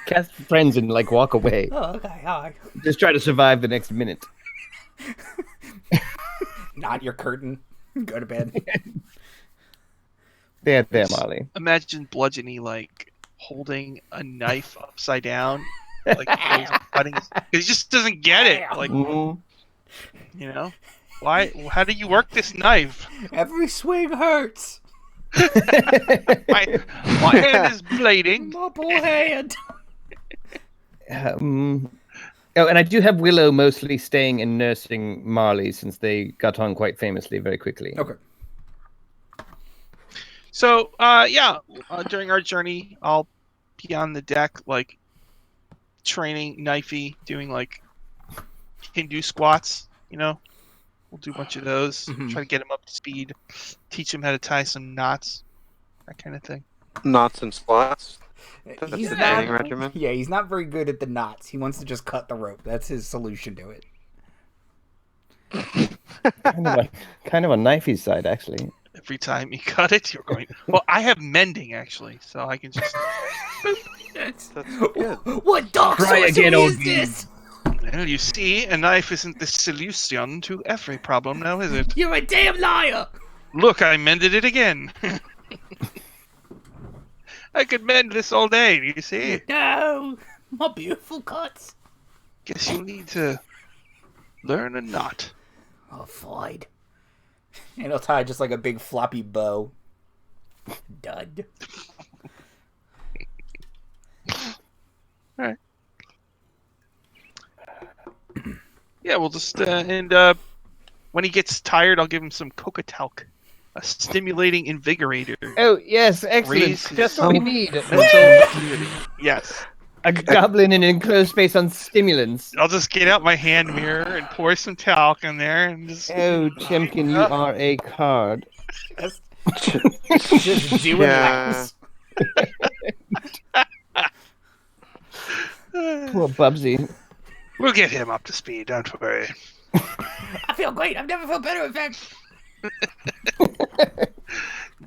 Cast friends and, like, walk away. Oh, okay, alright. Just try to survive the next minute. Not your curtain. Go to bed. There, Marley. Imagine Bludgeony like holding a knife upside down, like he's cutting. He just doesn't get it. Like, Mhm. you know, why? How do you work this knife? Every swing hurts. My hand is bleeding. My poor hand. Oh, and I do have Willow mostly staying and nursing Marley since they got on quite famously very quickly. Okay. So, during our journey, I'll be on the deck, like, training Knifey, doing, like, Hindu squats, you know? We'll do a bunch of those, try to get him up to speed, teach him how to tie some knots, that kind of thing. Knots and slots. That's He's the not- training regimen. Yeah, he's not very good at the knots. He wants to just cut the rope. That's his solution to it. Kind of a knifey side, actually. Every time you cut it, you're going, well, I have mending, actually, so I can just, That's good. What dark Try sorcery again, is OG. this? well, you see, a knife isn't the solution to every problem now, is it? You're a damn liar. Look, I mended it again. I could mend this all day, do you see? No, my beautiful cuts. Guess you need to learn a knot. Oh, fine. And he'll tie just like a big floppy bow. Dud. Alright. Yeah, we'll just, and when he gets tired, I'll give him some coca talc. A stimulating invigorator. Oh, yes, excellent. Raise Just what we some need. mental acuity. Yes. A goblin in an enclosed space on stimulants. I'll just get out my hand mirror and pour some talc in there and just... Oh, Chimken, you are a card. Just doing Yeah. laps. Poor Bubsy. We'll get him up to speed, don't worry. I feel great. I've never felt better, in fact.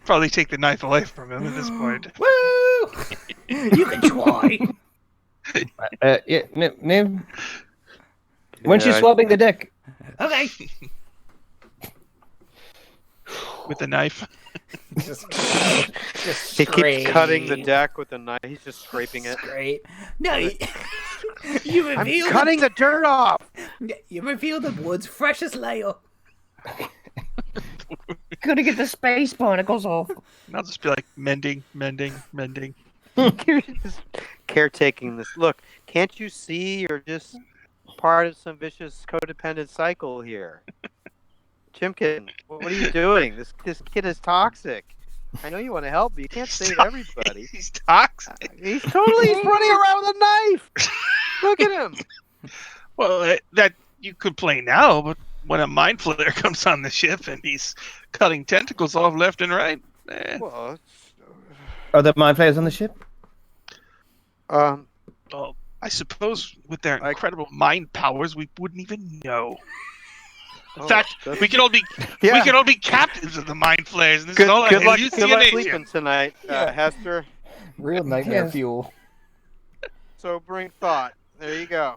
Probably take the knife away from him at this point. Woo! You can try. Yeah, no. When she's Yeah, swapping the deck. Okay. With the knife. Just He keeps cutting the scrape, deck with a knife. He's just scraping it. scrape. No, you I'm reveal cutting the dirt off. You reveal the wood's freshest layer. Gotta get the space barnacles off. And I'll just be like, mending, mending, mending. You're just caretaking this. Look, can't you see you're just part of some vicious codependent cycle here? Chimken, what are you doing? This kid is toxic. I know you want to help, but you can't save everybody. He's toxic. He's running around with a knife. Look at him. Well, that you could play now, but when a mind flayer comes on the ship and he's cutting tentacles off left and right, Well, Are there mind flayers on the ship? well, I suppose with their incredible mind powers, we wouldn't even know. In fact, we could all be captives of the mind flayers, and this is all good luck hallucination. sleeping tonight, Hester. Real nightmare Yes. fuel. So bring thought. There you go.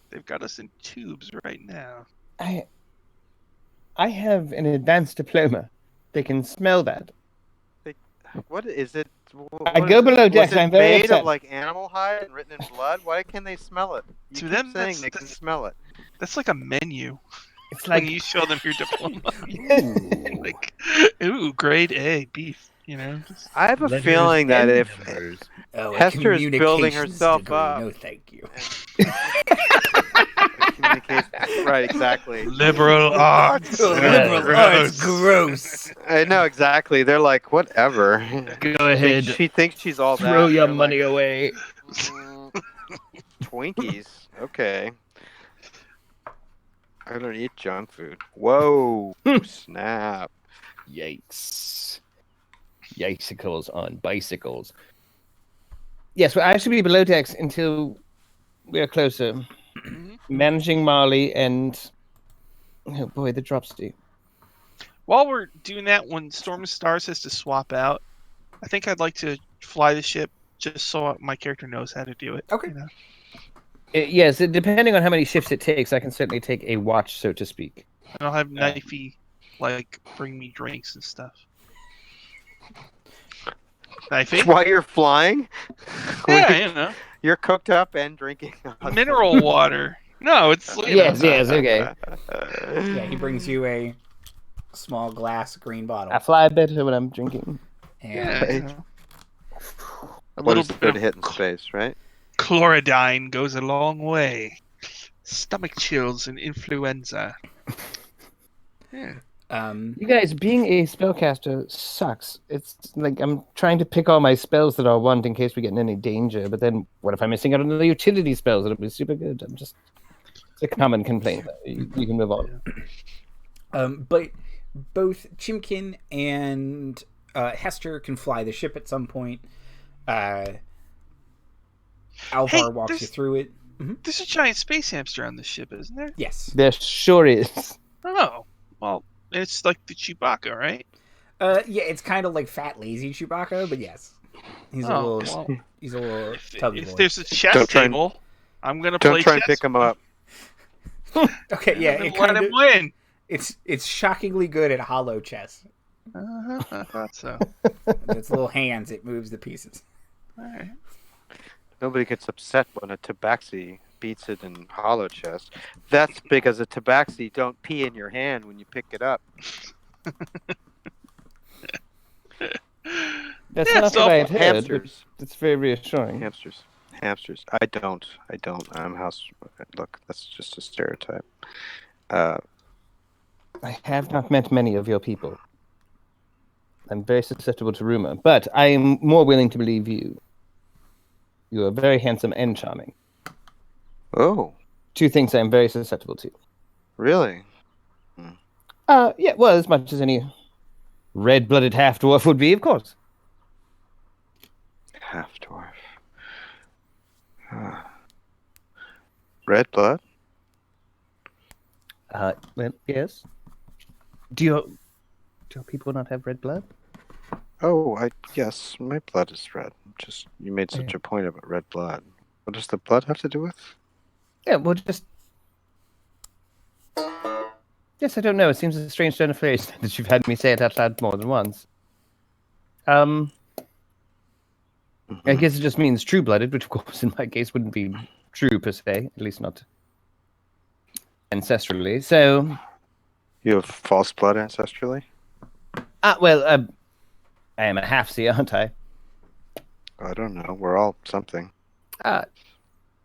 They've got us in tubes right now. I have an advanced diploma. They can smell that. What is it? I go below deck. Was it I'm very made upset. of like animal hide and written in blood? Why can they smell it? You To keep them, saying they can smell it. That's like a menu. It's When like you show them your diploma, like, ooh, grade A beef. You know. Just- I have a letters feeling that and if numbers. Oh, a Hester is building communications herself degree. up. No, thank you. Communication, right? Exactly. Liberal arts. Liberal arts, gross. I know exactly. They're like, whatever. Go ahead. She thinks she's all that. Throw your They're money like, away. Twinkies. Okay. I don't eat junk food. Whoa! Snap. Yikes. Yicicles on bicycles. Yes, well, I should be below decks until we're closer. Managing Marley and... Oh boy, the drops do. While we're doing that, when Storm of Stars has to swap out, I think I'd like to fly the ship just so my character knows how to do it. Okay. You know? Yes, depending on how many shifts it takes, I can certainly take a watch, so to speak. And I'll have Knifey, like, bring me drinks and stuff. Knifey? While you're flying, Yeah, you know. you're cooked up and drinking Mineral water. No, it's... You know, Yes, okay. Yeah, he brings you a small glass green bottle. I fly better when I'm drinking. And Yeah, you know. A What little is bit good of hit in space, right? chlorodyne goes a long way. Stomach chills and influenza. Yeah. You guys, being a spellcaster sucks. It's like I'm trying to pick all my spells that I want in case we get in any danger, but then what if I'm missing out on the utility spells that'll be super good? It's a common complaint. You can move on. but both Chimken and Hester can fly the ship at some point. Alvar Hey, walks you through it. There's a giant space hamster on this ship, isn't there? Yes. There sure is. Oh, well, it's like the Chewbacca, right? Yeah, it's kind of like fat, lazy Chewbacca, but yes, he's a Oh, little well, he's a little tubby if boy. there's a chess Don't try and- table, I'm gonna play Don't try and chess pick him up. Okay, yeah, and it let kind him of win. it's shockingly good at hollow chess. I thought so. With its little hands, it moves the pieces. All right. Nobody gets upset when a Tabaxi beats it in hollow chess. That's because a Tabaxi don't pee in your hand when you pick it up. That's Yeah, not so what I had heard, but Hamsters. it's very reassuring. Hamsters. I don't. I'm house. Look, that's just a stereotype. I have not met many of your people. I'm very susceptible to rumor, but I am more willing to believe you. You are very handsome and charming. Oh, Two things I'm very susceptible to. really? Yeah, well, as much as any red-blooded half-dwarf would be, of course. Half dwarf. Red blood? Well, yes. Do your people not have red blood? Oh, yes, my blood is red. Just you made such a point about red blood. What does the blood have to do with? Yeah, well, just... Yes, I don't know. It seems a strange turn of phrase that you've had me say it out loud more than once. I guess it just means true-blooded, which, of course, in my case wouldn't be true, per se. At least not ancestrally. So... You have false blood ancestrally? well, I am a half-seer, aren't I? I don't know. We're all something. Uh,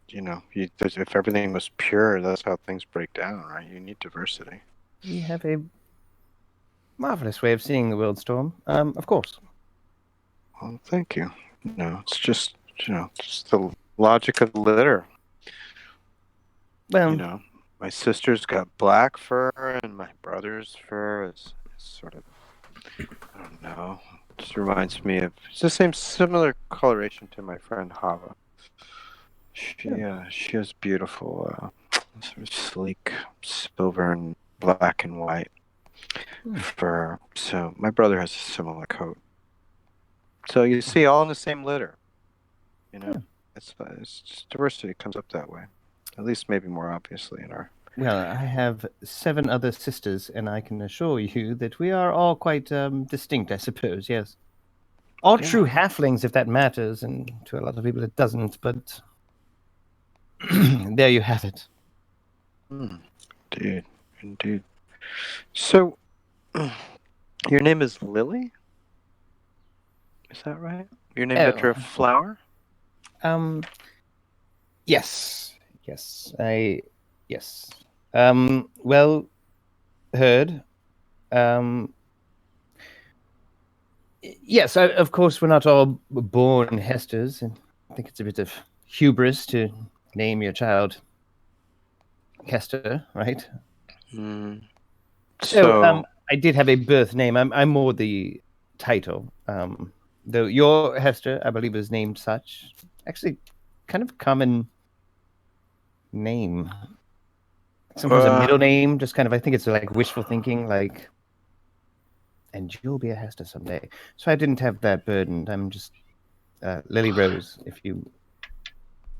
If everything was pure, that's how things break down, right? You need diversity. you have a marvelous way of seeing the world, Storm. Of course. Well, thank you. It's just the logic of the litter. Well, My sister's got black fur, and my brother's fur is sort of, I don't know. Just reminds me of, it's the similar coloration to my friend Hava. She has beautiful, sort of sleek silver and black and white fur. So my brother has a similar coat. So you see, all in the same litter. It's just diversity comes up that way. At least maybe more obviously in our. Well, I have 7 other sisters, and I can assure you that we are all quite distinct, I suppose, yes. All true halflings, if that matters, and to a lot of people it doesn't, but there you have it. Indeed. So, your name is Lily? Is that right? You're named after a flower? Yes. Yes. Well heard. Yes, of course, we're not all born Hesters, and I think it's a bit of hubris to name your child Hester, right? So, I did have a birth name. I'm more the title. Though your Hester, I believe, is named such. Actually, kind of common name. Sometimes a middle name, just kind of, I think it's like wishful thinking, like, and you'll be a Hester someday. So I didn't have that burden. I'm just Lily Rose, if you...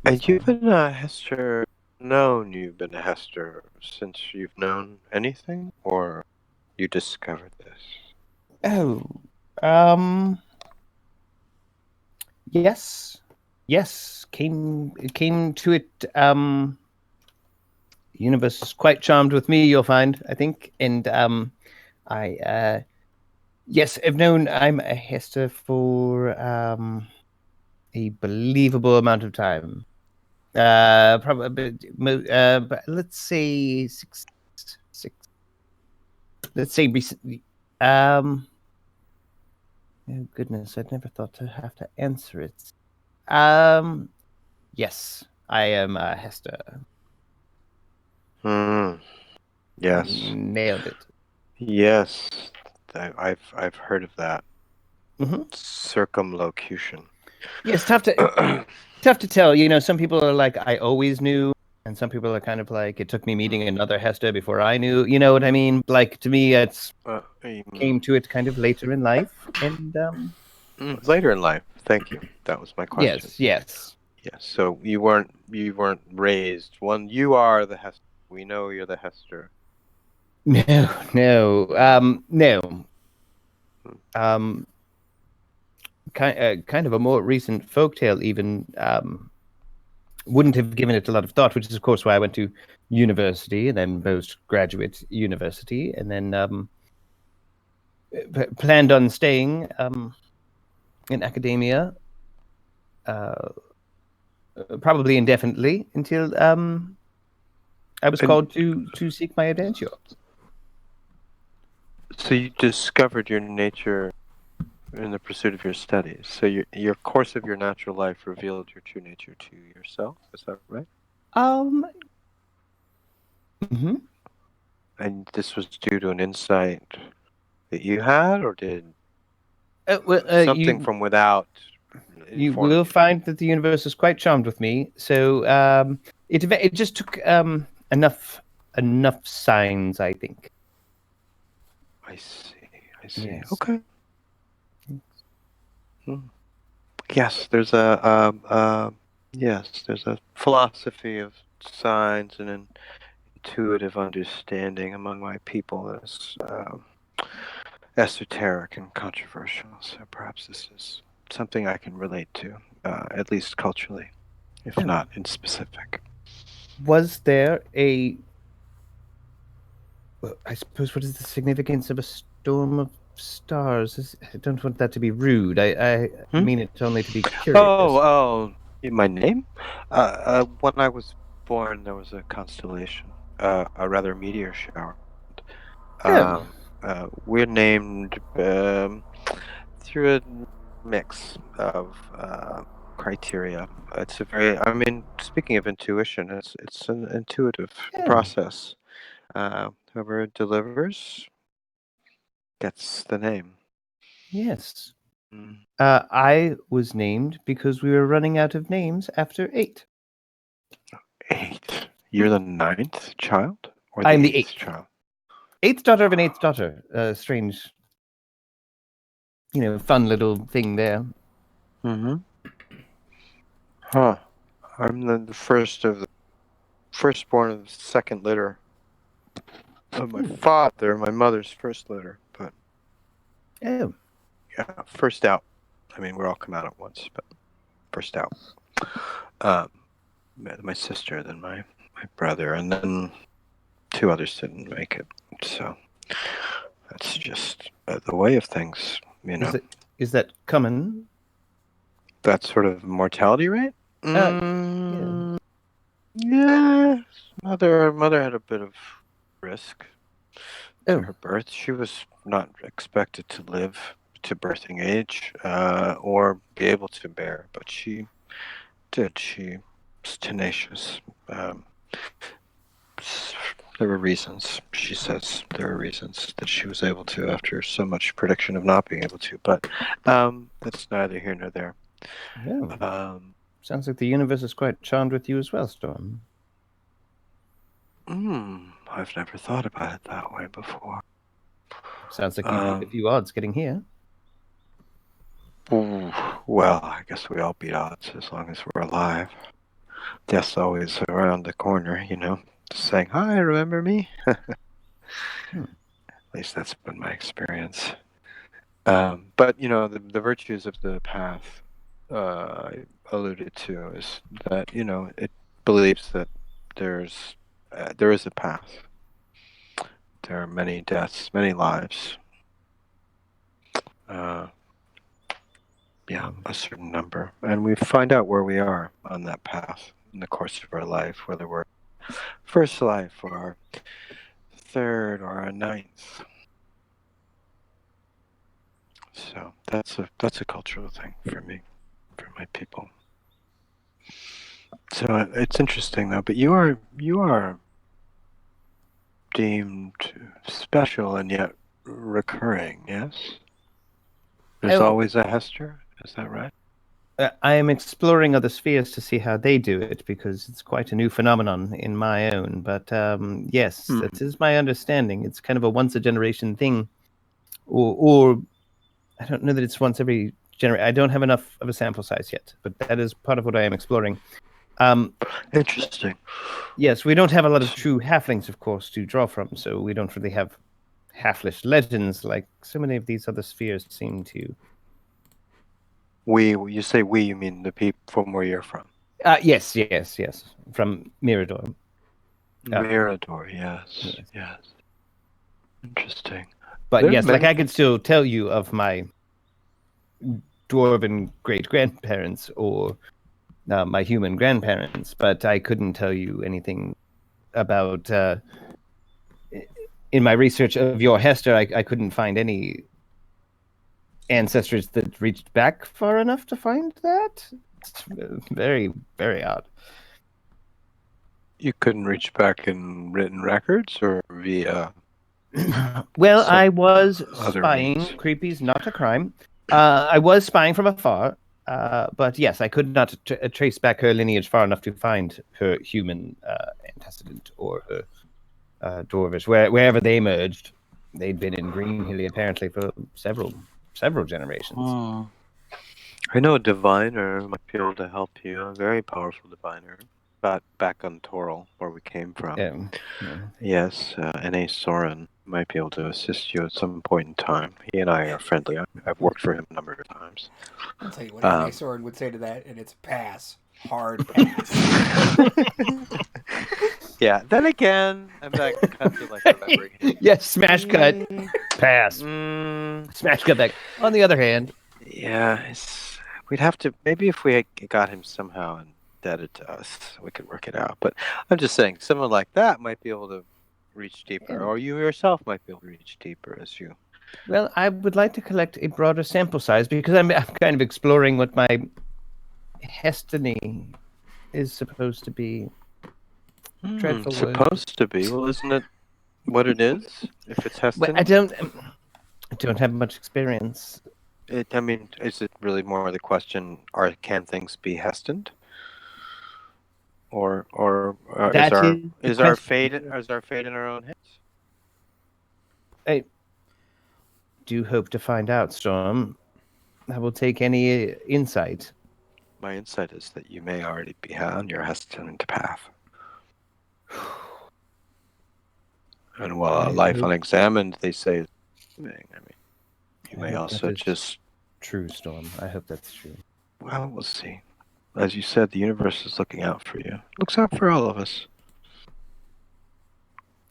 And you've been a Hester, you've been a Hester since you've known anything, or you discovered this? Oh, yes. Came to it. The universe is quite charmed with me, you'll find, I think, and yes, I've known I'm a Hester for a believable amount of time. Probably, but let's say six. Let's say recently. Oh goodness, I'd never thought to have to answer it. Yes, I am Hester. Yes. Nailed it. Yes, I've heard of that. Mm-hmm. Circumlocution. Yes, tough to tell. Some people are like, I always knew, and some people are kind of like, it took me meeting another Hester before I knew. You know what I mean? Like, to me, it's came to it kind of later in life, and later in life. Thank you. That was my question. Yes. So you weren't raised one. You are the Hester. We know you're the Hester. No. Kind of a more recent folktale even wouldn't have given it a lot of thought, which is of course why I went to university and then postgraduate university, and then planned on staying in academia probably indefinitely until I was called to seek my adventure. So you discovered your nature in the pursuit of your studies. So your course of your natural life revealed your true nature to yourself. Is that right? Mm-hmm. And this was due to an insight that you had, or did something from without? You will find that the universe is quite charmed with me. So it just took enough signs, I think. I see. Yes. Okay. Yes, there's a philosophy of signs and an intuitive understanding among my people that's esoteric and controversial. So perhaps this is something I can relate to, at least culturally, if not in specific. Was there I suppose, what is the significance of a storm of stars? I don't want that to be rude. I Hmm? mean it only to be curious. Oh, my name? When I was born, there was a constellation, a rather meteor shower. Oh. We're named through a mix of criteria. It's a very, I mean, speaking of intuition, it's an intuitive Yeah. process. Whoever delivers gets the name. Yes. Mm. I was named because we were running out of names after 8. 8. You're the 9th child, or I'm the the 8th 8th. child? 8th daughter of an 8th daughter. Strange, fun little thing there. Mm-hmm. Huh. I'm the firstborn of the second litter of my father, my mother's first litter, but Oh. yeah, first out. I mean, we're all come out at once, but first out. My sister, then my brother, and then 2 others didn't make it. So that's just the way of things, Is that common? That sort of mortality rate. Yeah. Yeah. Mother had a bit of risk to Oh. her birth. She was not expected to live to birthing age or be able to bear, but she did. She was tenacious. There were reasons, she says, there were reasons that she was able to after so much prediction of not being able to, but that's neither here nor there. Yeah. Sounds like the universe is quite charmed with you as well, Storm. I've never thought about it that way before. Sounds like you beat a few odds getting here. Well, I guess we all beat odds as long as we're alive. Death's always around the corner, just saying, hi, remember me? At least that's been my experience. But, the virtues of the path I alluded to is that, it believes that there is a path. There are many deaths, many lives. A certain number. And we find out where we are on that path in the course of our life, whether we're first life or our 3rd or our 9th. So that's a cultural thing for me, for my people. So it's interesting though, but you are deemed special and yet recurring, yes? There's always a Hester, is that right? I am exploring other spheres to see how they do it because it's quite a new phenomenon in my own. But yes, that is my understanding. It's kind of a once a generation thing, or I don't know that it's once every generation. I don't have enough of a sample size yet, but that is part of what I am exploring. Interesting. Yes, we don't have a lot of true halflings, of course, to draw from, so we don't really have halflish legends like so many of these other spheres seem to. You say we, you mean the people from where you're from? Yes, from Mirador. Mirador, yes. Interesting. But yes, like I could still tell you of my dwarven great-grandparents or my human grandparents, but I couldn't tell you anything about... in my research of your Hester, I couldn't find any ancestors that reached back far enough to find that. It's very, very odd. You couldn't reach back in written records or via... Well, I was spying. Creepy's not a crime. I was spying from afar, but yes, I could not trace back her lineage far enough to find her human antecedent or her dwarvish. Wherever they merged, they'd been in Greenhilly apparently for several generations. I know a diviner might be able to help you, a very powerful diviner, back on Toril, where we came from. Yes, N.A. Soren might be able to assist you at some point in time. He and I are friendly. I've worked for him a number of times. I'll tell you what N.A. Soren would say to that, and it's a pass. Hard pass. Yeah. Then again, I'm not cut to like remembering. Yes, smash cut, pass, Mm, smash cut back. On the other hand, yeah, we'd have to maybe if we had got him somehow indebted to us, we could work it out. But I'm just saying, someone like that might be able to reach deeper, or you yourself might be able to reach deeper as you. well, I would like to collect a broader sample size because I'm kind of exploring what my destiny is supposed to be. Dreadful word. Supposed to be. Well, isn't it what it is? If it's Heston? Well, I don't have much experience. I mean, is it really more the question? Can things be Hestoned? Or is our fate in our own hands? I do hope to find out, Storm. I will take any insight. My insight is that you may already be on your Hestoned path. And while a life unexamined, they say, I mean, you may also just true, Storm. I hope that's true. Well, we'll see. As you said, the universe is looking out for you. Looks out for all of us.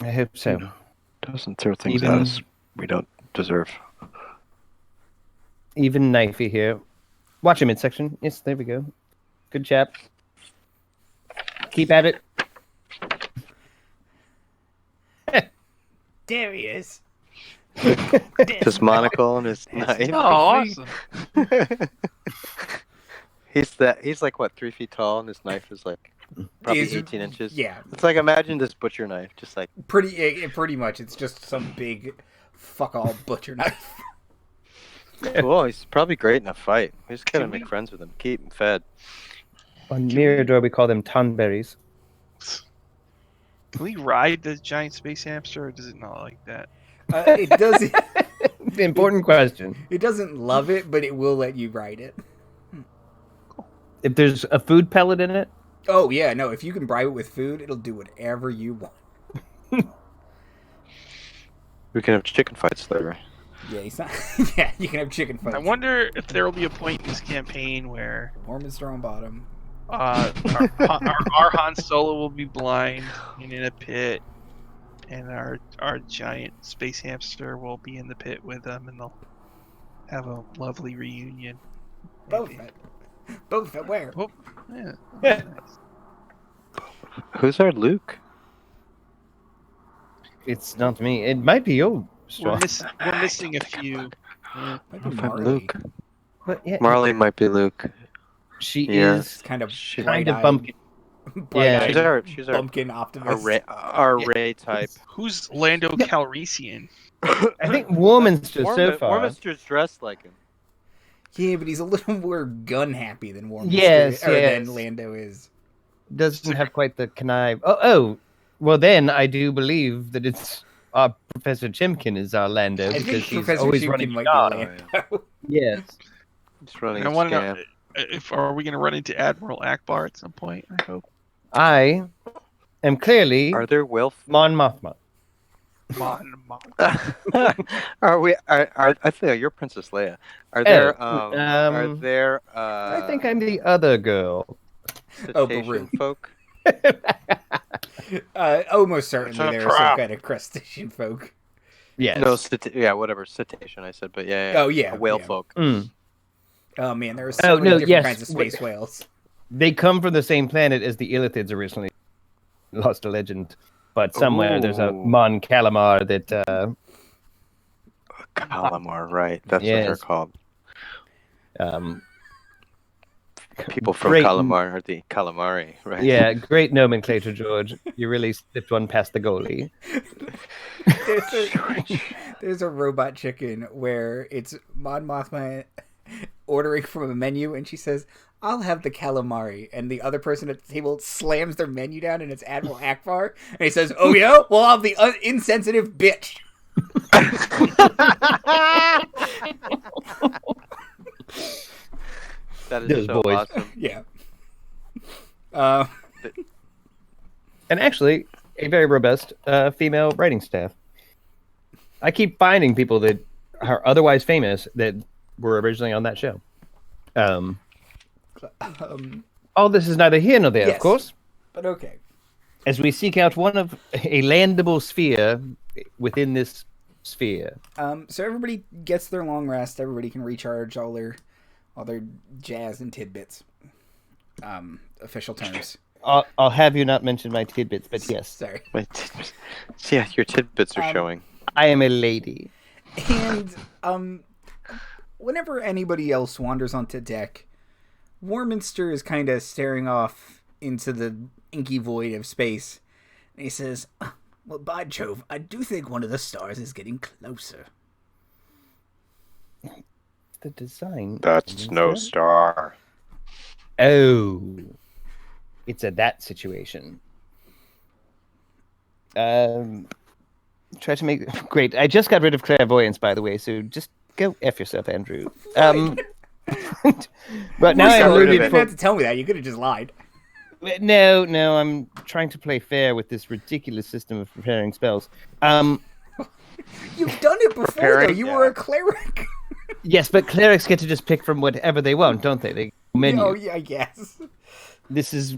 I hope so. Doesn't throw things at us we don't deserve. Even Knifey here. Watch him midsection. Yes, there we go. Good chap. Keep at it. There he is. His monocle and his knife. Oh, awesome. He's like what, 3 feet tall, and his knife is like probably 18 inches. Yeah, It's like imagine this butcher knife, just like pretty much. It's just some big fuck all butcher knife. cool. He's probably great in a fight. We just gotta make friends with him, keep him fed. On Mirador, we call them tonberries. Can we ride the giant space hamster, or does it not like that? It doesn't. Important question. It doesn't love it, but it will let you ride it. If there's a food pellet in it, Oh yeah, no. If you can bribe it with food, it'll do whatever you want. We can have chicken fights later. Yeah, he's not. Yeah, you can have chicken fights. I wonder if there will be a point in this campaign where Mormon's throwing bottom. our Han Solo will be blind and in a pit, and our giant space hamster will be in the pit with them, and they'll have a lovely reunion. Both Fett. Both Fett where? Oh, yeah. Yeah. Who's our Luke? it's not me. It might be you, We're Storm. missing a few. Might be If I'm Marley. Luke. But yeah, Marley might be Luke. she Yeah. is Kind of She- kind of bright-eyed- bumpkin. bright-eyed She's our bumpkin optimist. Ray type. Who's Lando Calrissian? I think Warminster so far. Warminster's dressed like him. Yeah, but he's a little more gun happy than Warminster. Yes, Or yes. than Lando is. Doesn't have quite the connive. Oh, well then I do believe that it's Professor Chimken is our Lando I because think he's Professor always Chimken running might shot. be Lando. Yes. He's running And I a want to scam. know if are we going to run into Admiral Akbar at some point? I hope. I am clearly Are there Wilf? Mon Mothma. Are we? I feel you're Princess Leia. Are there? Are there? I think I'm the other girl. cetacean Baru. folk. Almost certainly That's a there are some trap. kind of crustacean folk. Yes. No, whatever cetacean I said, but yeah. Oh, yeah, whale yeah. folk. Mm. Oh man, there are so many different yes. kinds of space whales. They come from the same planet as the Illithids originally. Lost a legend. But somewhere there's a Ooh. Mon Calamar that Calamar, right? That's what Yes. they're called. um, People from Great. Calamar are the calamari, right? yeah, great nomenclature, George. You really slipped one past the goalie. There's a robot chicken where it's Mon Mothma ordering from a menu, and she says, "I'll have the calamari," and the other person at the table slams their menu down, and it's Admiral Akbar, and he says, "Oh yeah, well I'll have the insensitive bitch." That is Those so boys. awesome. Yeah. And actually, a very robust female writing staff. I keep finding people that are otherwise famous that were originally on that show. All this is neither here nor there, Yes. of course. But okay. As we seek out a landable sphere within this sphere. So everybody gets their long rest. Everybody can recharge all their jazz and tidbits. Official terms. I'll have you not mention my tidbits, but yes. Sorry. My tidbits. Yeah, your tidbits are showing. I am a lady. And whenever anybody else wanders onto deck, Warminster is kind of staring off into the inky void of space. And he says, well, by Jove, I do think one of the stars is getting closer. The design. That's no star. Oh. It's a that situation. Try to make... Great. I just got rid of clairvoyance, by the way, so just go F yourself, Andrew. But now I'm You loaded didn't have to tell me that. You could have just lied. No, I'm trying to play fair with this ridiculous system of preparing spells. You've done it before, though. You were a cleric. Yes, but clerics get to just pick from whatever they want, don't they? They menu. Oh, yeah, I guess. This is...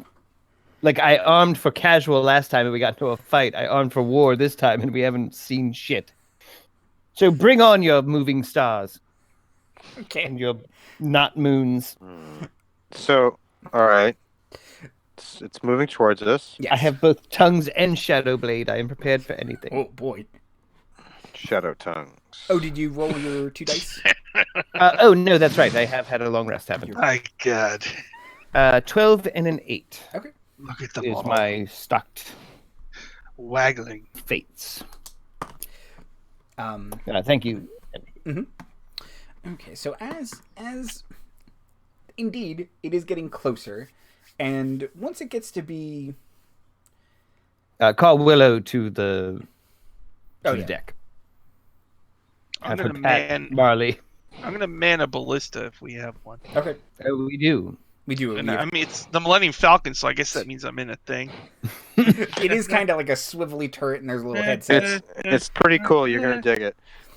Like, I armed for casual last time and we got into a fight. I armed for war this time and we haven't seen shit. So bring on your moving stars. Okay. And your not moons. So, all right. It's moving towards us. Yes. I have both tongues and shadow blade. I am prepared for anything. Oh, boy. Shadow tongues. Oh, did you roll your 2 dice? Oh, no, that's right. I have had a long rest happen. My God. 12 and an 8 Okay. Look at them is all. my stocked Waggling. fates. Um. Thank you. Okay, so as indeed it is getting closer, and once it gets to be Call Willow to the deck. I'm Have gonna her pat man. Marley. I'm gonna man a ballista if we have one. okay, Oh, we do. we do. And I mean, it's the Millennium Falcon, so I guess that means I'm in a thing. It is kind of like a swivelly turret, and there's a little headset, It's pretty cool. You're gonna dig it.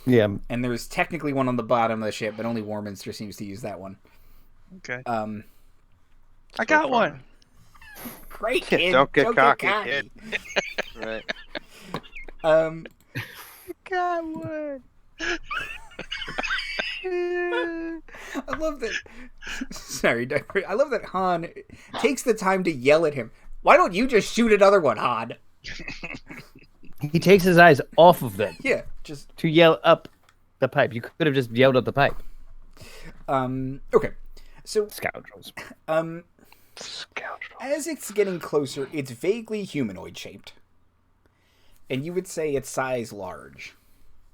Yeah. and there's technically one on the bottom of the ship, but only Warminster seems to use that one. Okay. I I got one. Great, kid. Don't get cocky, kid. Right. Got one. I love that. Sorry, I love that Han takes the time to yell at him. Why don't you just shoot another one, Han? He takes his eyes off of them Yeah, just to yell up the pipe. You could have just yelled up the pipe. okay. So Scoundrels. Scoundrel. as it's getting closer, it's vaguely humanoid shaped, and you would say its size large.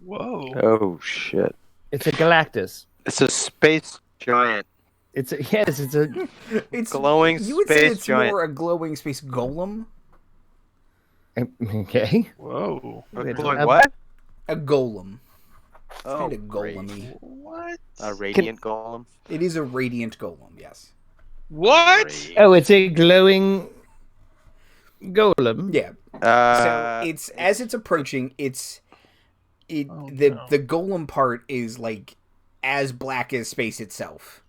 Whoa. Oh shit! It's a Galactus. It's a space giant. It's a It's Glowing You would say space it's giant. more a glowing space golem. okay. Whoa. Glowing what? A golem. It's Oh, kind of great. golem-y. What? A radiant golem. It is a radiant golem, yes. What? Great. Oh, it's a glowing golem. Yeah. So it's as it's approaching, the golem part is like as black as space itself,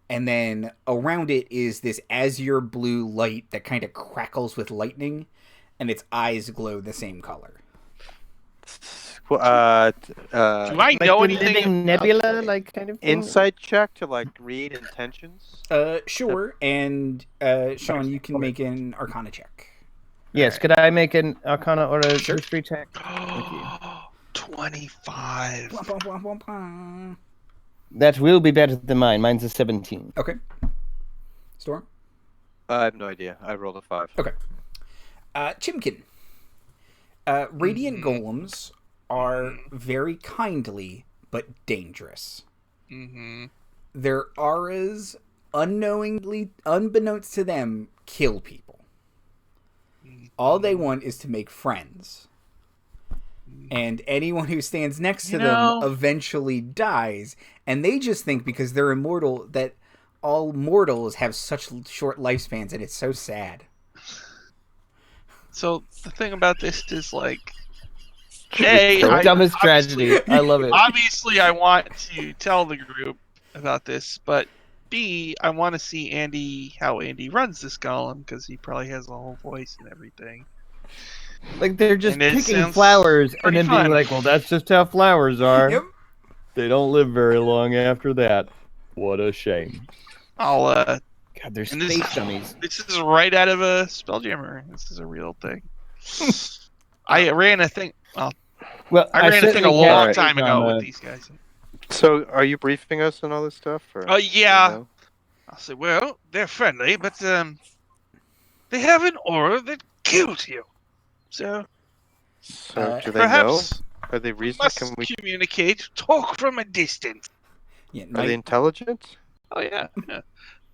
and then around it is this azure blue light that kind of crackles with lightning, and its eyes glow the same color. Do I know Like the anything? living nebula, like kind of thing? Insight check to like read intentions. Sure. And Sean, you can make an Arcana check. Yes. Could I make an Arcana or a history check? 25. Wah, wah, wah, wah, wah. That will be better than mine. Mine's a 17. Okay. Storm. I have no idea. I rolled a 5. Okay. Chimken. Radiant golems are very kindly but dangerous. Mm-hmm. Their auras, unbeknownst to them, kill people. All they want is to make friends. And anyone who stands next to them eventually dies. And they just think because they're immortal that all mortals have such short lifespans, and it's so sad. So the thing about this is like, hey, Dumbest tragedy. I love it. Obviously, I want to tell the group about this, but B, I want to see how Andy runs this golem, because he probably has the whole voice and everything. Like they're just And it picking sounds flowers and pretty then being fun. like, well, that's just how flowers are. Yep. They don't live very long after that. What a shame. I'll God, they're and this- space dummies. This is right out of a Spelljammer. This is a real thing. I ran a thing. Well, Well, I ran a thing a certainly long can't time speak ago on, with these guys. So, are you briefing us and all this stuff? Or, Oh yeah. no? I'll say, well, they're friendly, but they have an aura that kills you. So So, do they know? perhaps Are they we reasonable? must Can we? communicate, talk from a distance. Yeah, Are they intelligent? Oh yeah,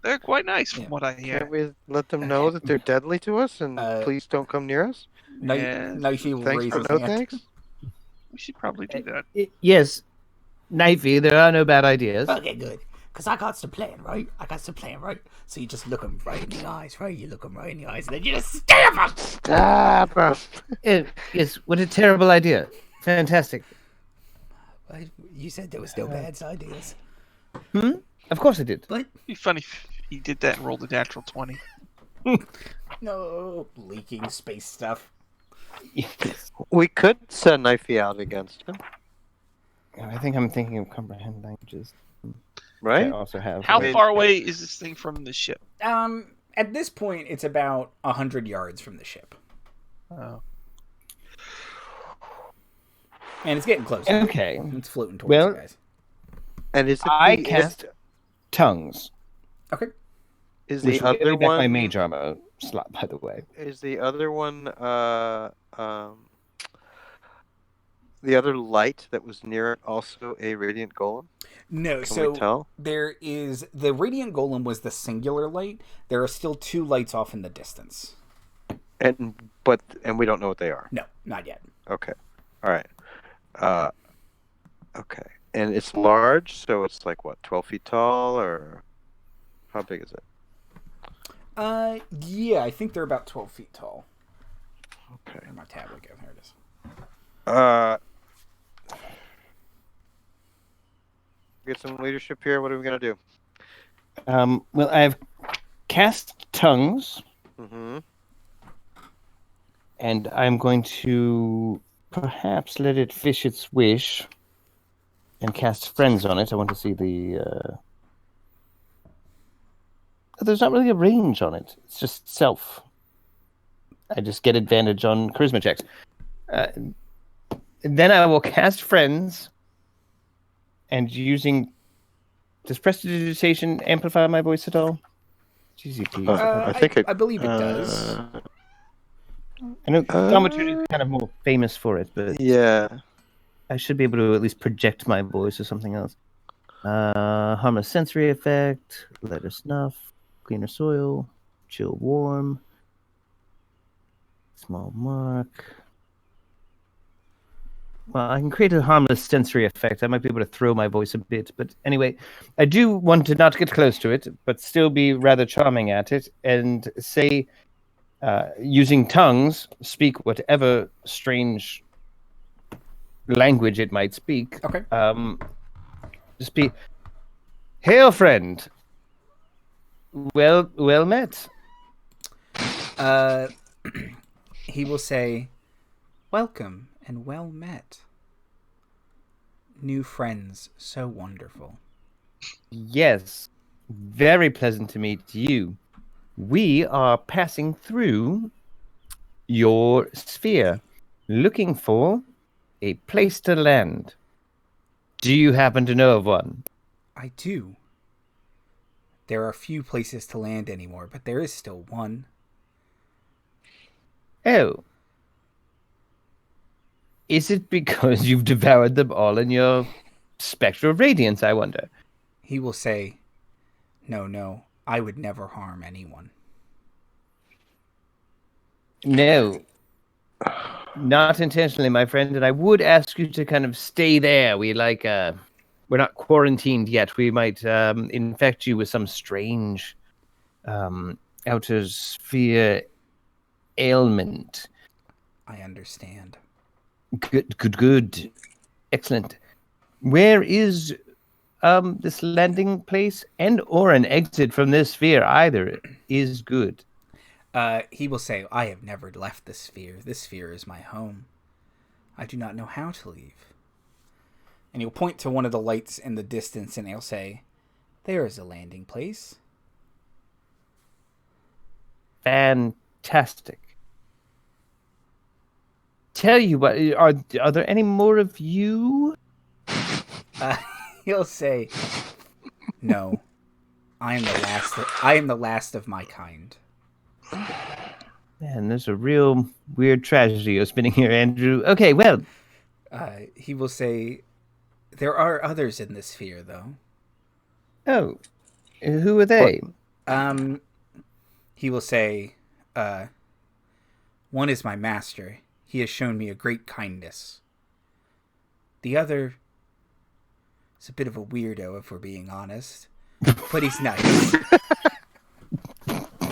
they're quite nice from Yeah. what I hear. Can't we let them know that they're deadly to us and please don't come near us? Yeah. Knifey will Thanks raise for his no hand. thanks. We should probably do that. Yes, Knifey, there are no bad ideas. Okay, good. Because I got some plan, right? Right? So you just look them right in the eyes, right? You look them right in the eyes, and then you just stab them! Stop us. Yes, what a terrible idea. Fantastic. You said there was no bad ideas. Of course I did. But, It'd be funny if he did that and rolled a natural 20. No, leaking space stuff. Yes. We could send Knifey out against him, I think I'm thinking of comprehend languages. right? I also have. How mean- far away is this thing from the ship? At this point, it's about 100 yards from the ship, Oh. and it's getting closer. Okay. It's floating towards Well, you guys. And is it I the, cast tongues. Okay. is Which the will get other me back my one mage armor slot, by the way. is the other one the other light that was near it also a radiant golem? No, Can so we tell? there is the radiant golem was the singular light. There are still two lights off in the distance. And we don't know what they are. No, not yet. Okay. All right. Okay. And it's large, so it's like what, 12 feet tall, or how big is it? Yeah, I think they're about 12 feet tall. Okay. Where'd my tablet go? There it is. Get some leadership here. What are we gonna do? Well, I've cast tongues, Mm-hmm. and I'm going to perhaps let it fish its wish and cast friends on it. I want to see the. There's not really a range on it. It's just self. I just get advantage on charisma checks. Then I will cast friends, and using. Does prestidigitation amplify my voice at all? GCP. I think I believe it does. I know Thaumaturgy is kind of more famous for it, but Yeah. I should be able to at least project my voice or something else. Harmless sensory effect, lighter snuff, cleaner soil, chill warm, small mark. Well, I can create a harmless sensory effect. I might be able to throw my voice a bit, but anyway, I do want to not get close to it, but still be rather charming at it, and say, using tongues, speak whatever strange language it might speak. Okay. Just be, hail, friend. Well met. He will say, welcome and well met. New friends, so wonderful. Yes, very pleasant to meet you. We are passing through your sphere, looking for a place to land. Do you happen to know of one? I do. There are few places to land anymore, but there is still one. Oh. Is it because you've devoured them all in your spectral radiance, I wonder? He will say, no, I would never harm anyone. No. Not intentionally, my friend, and I would ask you to kind of stay there. We're not quarantined yet. We might infect you with some strange outer sphere ailment. I understand. Good. Excellent. Where is this landing place and or an exit from this sphere. Either is good. He will say, I have never left this sphere. This sphere is my home. I do not know how to leave. And he'll point to one of the lights in the distance and he'll say, there is a landing place. Fantastic. Tell you what, are there any more of you? He'll say, no, I am the last of my kind. Man, there's a real weird tragedy you're spinning here, Andrew. Okay, well. He will say, there are others in this sphere, though. Oh, who are they? He will say, one is my master. He has shown me a great kindness. The other is a bit of a weirdo, if we're being honest. But he's nice.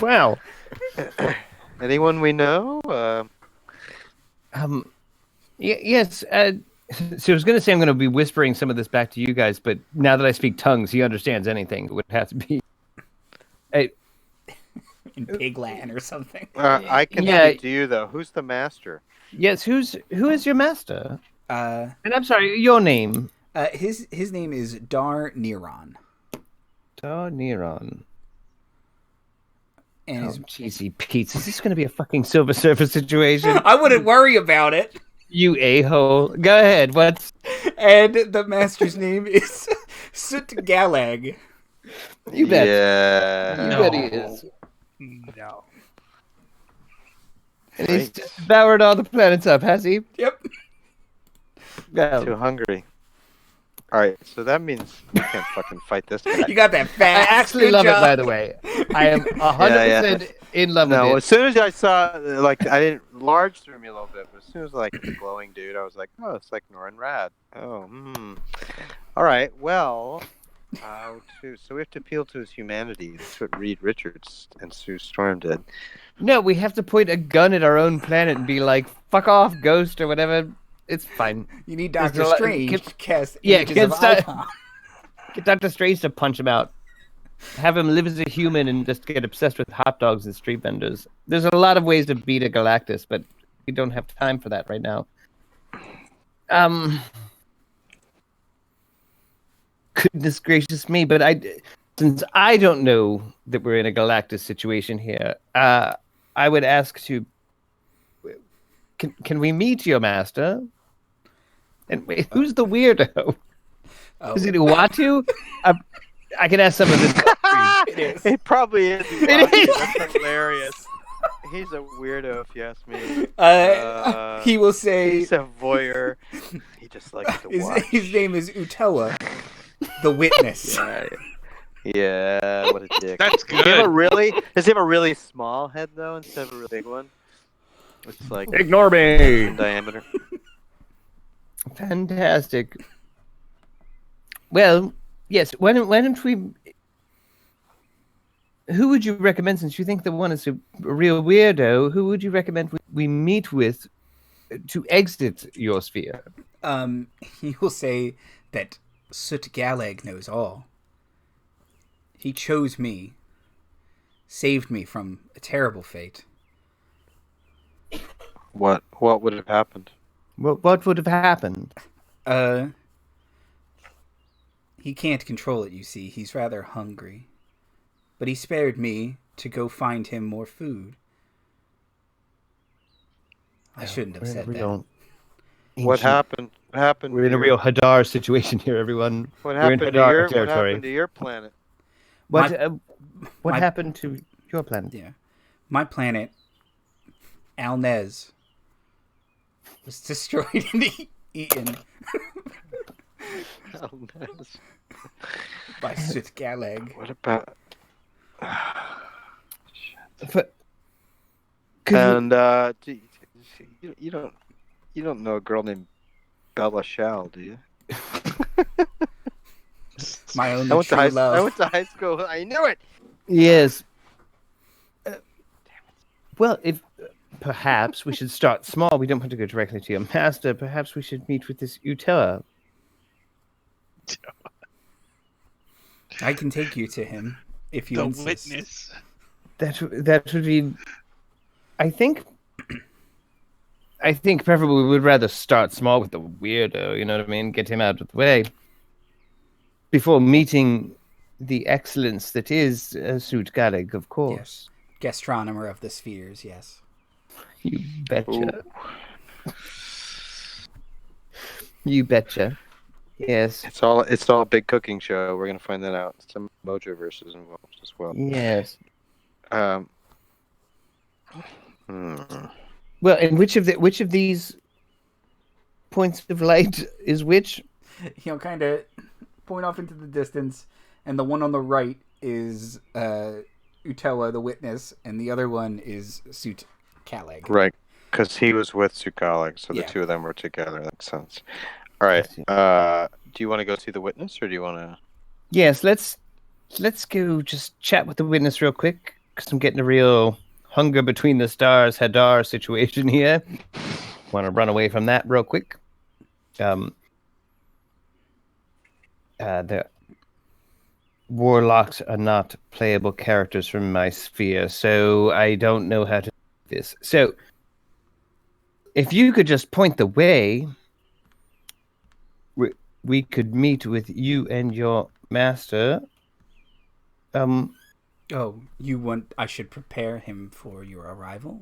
Wow. Anyone we know? Yes. So I was going to say I'm going to be whispering some of this back to you guys, but now that I speak tongues, he understands anything. It would have to be in Pig Latin or something. I can speak to you though. Who's the master? Yes. Who is your master? And I'm sorry, your name. His name is Dar Neron. Dar Neron. And cheesy Pete. Is this going to be a fucking Silver Surfer situation? I wouldn't worry about it. You a-hole. Go ahead. What's... And the master's name is Soot Galag. You bet. Yeah. You bet he is. No. And he's just devoured all the planets up, has he? Yep. Well, Too hungry. All right, so that means we can't fucking fight this guy. You got that fast. I actually love it, by the way. I am 100% in love with it. As soon as I saw, large threw me a little bit, but as soon as, the glowing dude, I was like, oh, it's like Norrin Rad. Oh, All right, well, so we have to appeal to his humanity. That's what Reed Richards and Sue Storm did. No, we have to point a gun at our own planet and be like, fuck off, ghost, or whatever. It's fine. You need Doctor Strange to cast get Doctor Strange to punch him out. Have him live as a human and just get obsessed with hot dogs and street vendors. There's a lot of ways to beat a Galactus, but we don't have time for that right now. Goodness gracious me, but since I don't know that we're in a Galactus situation here, I would ask to... Can we meet your master? And wait, who's the weirdo? Oh. Is it Uatu? I can ask some of this. It is. It probably is. It is. That's hilarious. He's a weirdo, if you ask me. He will say... He's a voyeur. He just likes to watch. His name is Utoa, the witness. Yeah, what a dick. That's good. Does he have a really small head, though, instead of a really big one? It's like... Ignore me! ...in diameter. Fantastic. Well, yes, why don't we... Who would you recommend, since you think the one is a real weirdo, who would you recommend we meet with to exit your sphere? He will say that Soot Galag knows all. He chose me, saved me from a terrible fate. What would have happened? What would have happened? He can't control it, you see. He's rather hungry. But he spared me to go find him more food. I shouldn't have said that. What happened? We're in a real Hadar situation here, everyone. What happened to your planet? What happened to your planet? Yeah. My planet, Alnez, was destroyed and eaten by Soot Galag. What about... But, and you don't know a girl named Bella Shell, do you? My only I went love. to high school. I knew it. Yes. Well, if perhaps we should start small. We don't want to go directly to your master. Perhaps we should meet with this Utella. I can take you to him if you The insist. witness. That would be. I think preferably we would rather start small with the weirdo. You know what I mean? Get him out of the way before meeting the excellence that is Suit Galig, of course. Yes. Gastronomer of the spheres. Yes. You betcha. Ooh. You betcha. Yes. It's all a big cooking show. We're gonna find that out. Some Mojo verses involved as well. Yes. Well, and which of these points of light is which? He'll kind of point off into the distance, and the one on the right is Utella, the witness, and the other one is Suit Calig. Right, because he was with Sukalig, so the two of them were together. That makes sense. All right. Do you want to go see the witness, or do you want to? Yes, let's go just chat with the witness real quick, because I'm getting a real hunger between the stars Hadar situation here. Want to run away from that real quick. The warlocks are not playable characters from my sphere, so I don't know how to do this. So, if you could just point the way, we could meet with you and your master. Oh, you want I should prepare him for your arrival?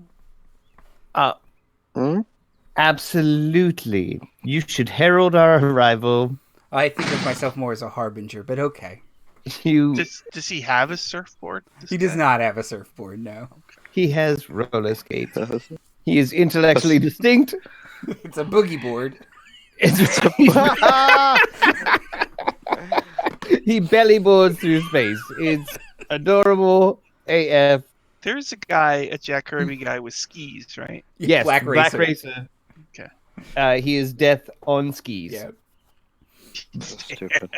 Absolutely. You should herald our arrival. I think of myself more as a harbinger, but okay. Does he have a surfboard? He does not have a surfboard, no. He has roller skates. He is intellectually distinct. It's a boogie board. He belly boards through space. It's adorable AF. There's a Jack Kirby guy with skis, right? Yes, Black Racer. Okay. He is death on skis. Yeah. So stupid.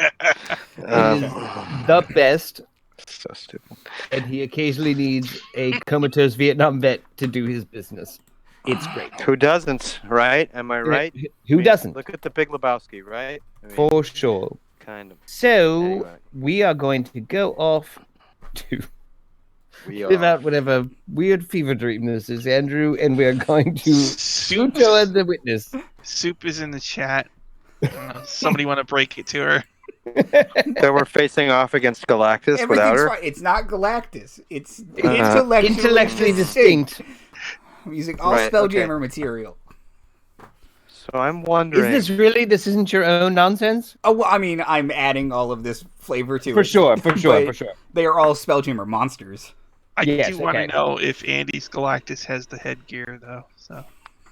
The best. So stupid. And he occasionally needs a comatose Vietnam vet to do his business. It's great. Who doesn't, right? Am I right? Who doesn't? Look at the Big Lebowski, right? For sure. Kind of. So, Anyway. we are going to go off to We live are. out whatever weird fever dream this is, Andrew, and we are going to Soup, Uto and the witness. Soup is in the chat. Somebody want to break it to her? So we're facing off against Galactus without her? Fine. It's not Galactus. It's Uh-huh. Intellectually distinct. I'm using all Right, Spelljammer material. So I'm wondering. This isn't your own nonsense? Oh, well, I mean, I'm adding all of this flavor to it. For sure. But they are all Spelljammer monsters. I Yes, do want to okay. know if Andy's Galactus has the headgear, though. So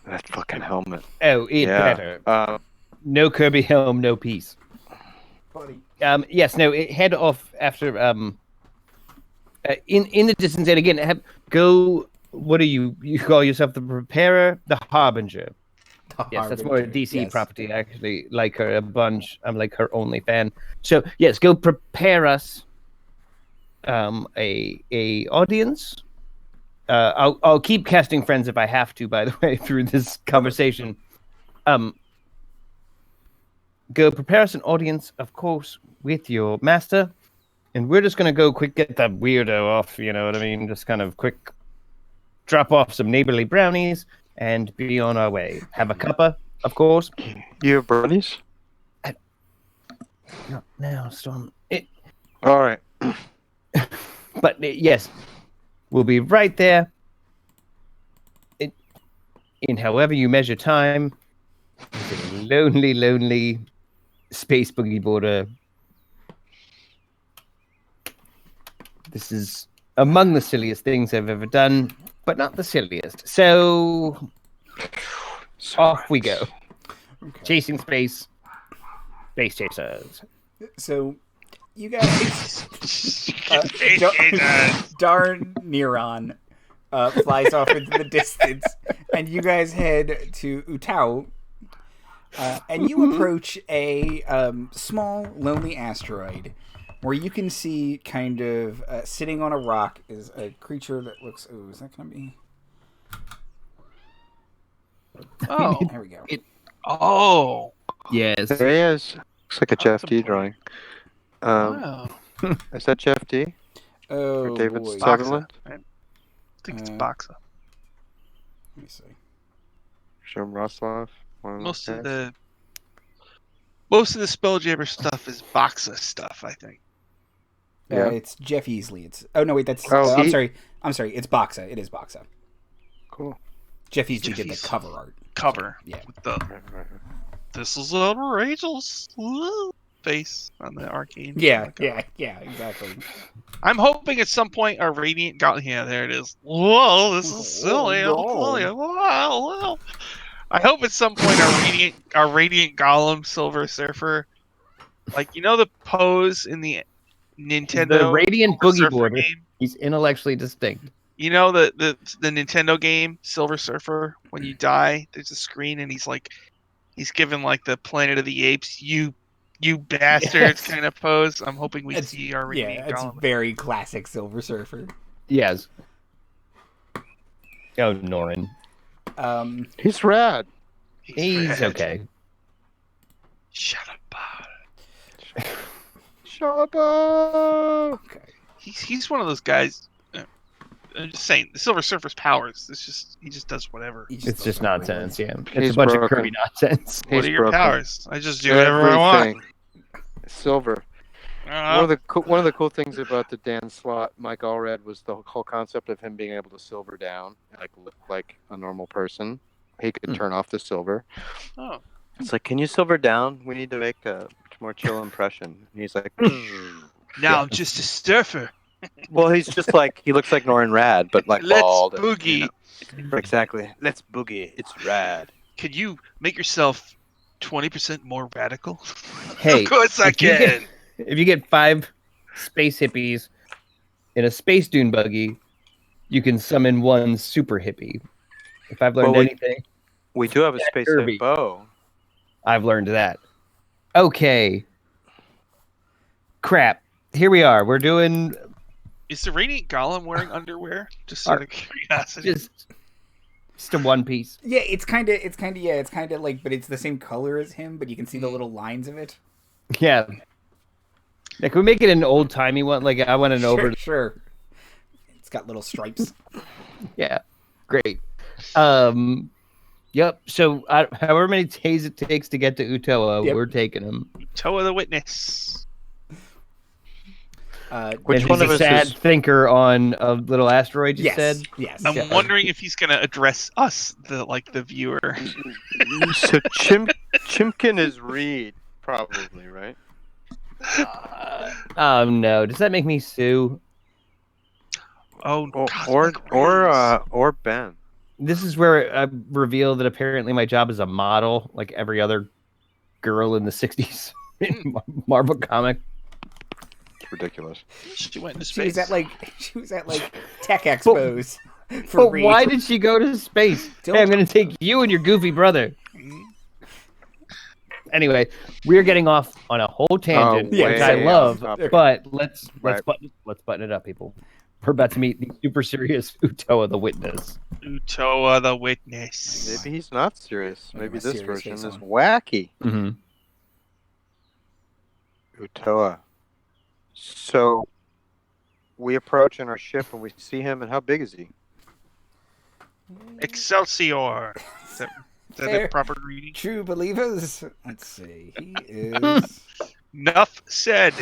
That fucking helmet. Oh, better. No Kirby helm, no peace. Buddy. Yes, no, head off after, in the distance, and again, go, what do you call yourself, the Preparer? The Harbinger. Yes, that's more a DC property. I actually like her a bunch. I'm like her only fan. So yes, go prepare us a audience. I'll keep casting friends if I have to, by the way, through this conversation. Go prepare us an audience, of course, with your master, and we're just gonna go quick get that weirdo off. You know what I mean? Just kind of quick drop off some neighborly brownies and be on our way. Have a cuppa, of course. You have brownies? Not now, Storm. All right. But yes, we'll be right there. In however you measure time, it's a lonely, lonely space boogie border. This is among the silliest things I've ever done, but not the silliest. So off we go. Okay. Chasing space chasers. So, you guys... Darn Neron flies off into the distance, and you guys head to Utau, and you approach a small, lonely asteroid, where you can see kind of sitting on a rock is a creature that looks... Oh, is that going to be... Oh. There we go. Oh. Yes. There he is. Looks like a Jeff D drawing. Wow. Is that Jeff D? Oh, Or David boy. Sutherland? Right? I think it's Uh, Boxa. Let me see. Jim Roslav? Most of the Spelljammer stuff is Boxa stuff, I think. Yeah. It's Jeff Easley. It's no wait, that's Oh, I'm sorry. It's Boxa. It is Boxa. Cool. Jeff Easley Jeff did the Easley. cover art. Cover. Yeah. With the Right. "This is outrageous" face on the arcane. Yeah, exactly. I'm hoping at some point our Radiant Golem. Yeah, there it is. Whoa, this is silly. Oh, I'll tell no. you. Wow. I hope at some point our Radiant Golem Silver Surfer, like the pose in the Nintendo The Radiant Silver Boogie Surfer Board. game. He's intellectually distinct. The Nintendo game Silver Surfer. When you die, there's a screen and he's given like the Planet of the Apes. You bastards Yes. kind of pose. I'm hoping we It's- see our Radiant it's Golem. very classic Silver Surfer. Yes. Oh, Norin. He's rad. He's red. okay. Shut up, Bob. Shabba! Okay. He's one of those guys. I'm just saying, the Silver Surfer's powers. He just does whatever. He It's does just whatever. nonsense, yeah. It's He's a bunch of broken. Kirby nonsense. What He's are your broken. powers? I just do whatever I want. Everything. Silver. One of the cool things about the Dan Slott Mike Allred was the whole concept of him being able to silver down, like look like a normal person. He could turn off the silver. Oh. It's like, can you silver down? We need to make a much more chill impression. And he's like, Now I'm just a surfer. well, he's just like, he looks like Norrin Rad, but like Let's bald. boogie. Exactly. Let's boogie. It's rad. Could you make yourself 20% more radical? Hey, Of course I if you can. If you get 5 space hippies in a space dune buggy, you can summon 1 super hippie. If I've learned Well, anything, We do have a Yeah, space Kirby. hip bow. I've learned that. Okay. Crap. Here we are. We're doing Is the Radiant Golem wearing underwear? Just out of curiosity. just a one piece. Yeah, it's kind of like, but it's the same color as him, but you can see the little lines of it. Yeah. Like, we make it an old timey one. Like, I want an over. Sure. It's got little stripes. Yeah. Great. Yep. So, however many days it takes to get to Utoa, Yep. we're taking him. Toe of the Witness. Which And one he's of a us sad is? thinker on a little asteroid, you Yes. said? Yes. I'm Yeah. wondering if he's gonna address us, the viewer. So Chimken is Reed, probably, right? Oh, no. Does that make me sue? Oh, Or Cosmic Rays. or Ben. This is where I reveal that apparently my job is a model, like every other girl in the 60s in Marvel comic. It's ridiculous. She went into She space. was at like tech expos. For But Reed. why did she go to space? Don't- Hey, I'm going to take you and your goofy brother. Anyway, we're getting off on a whole tangent, yeah, which I yeah, love. yeah. But let's Right. button it up, people. We're about to meet the super serious Utoa the Witness. Utoa the Witness. Maybe he's not serious. Maybe Maybe my this serious version face is on. wacky. Mm-hmm. Utoa. So we approach in our ship and we see him, and how big is he? Excelsior. Is that Fair. the proper reading? True believers. Let's see. He is. Enough said.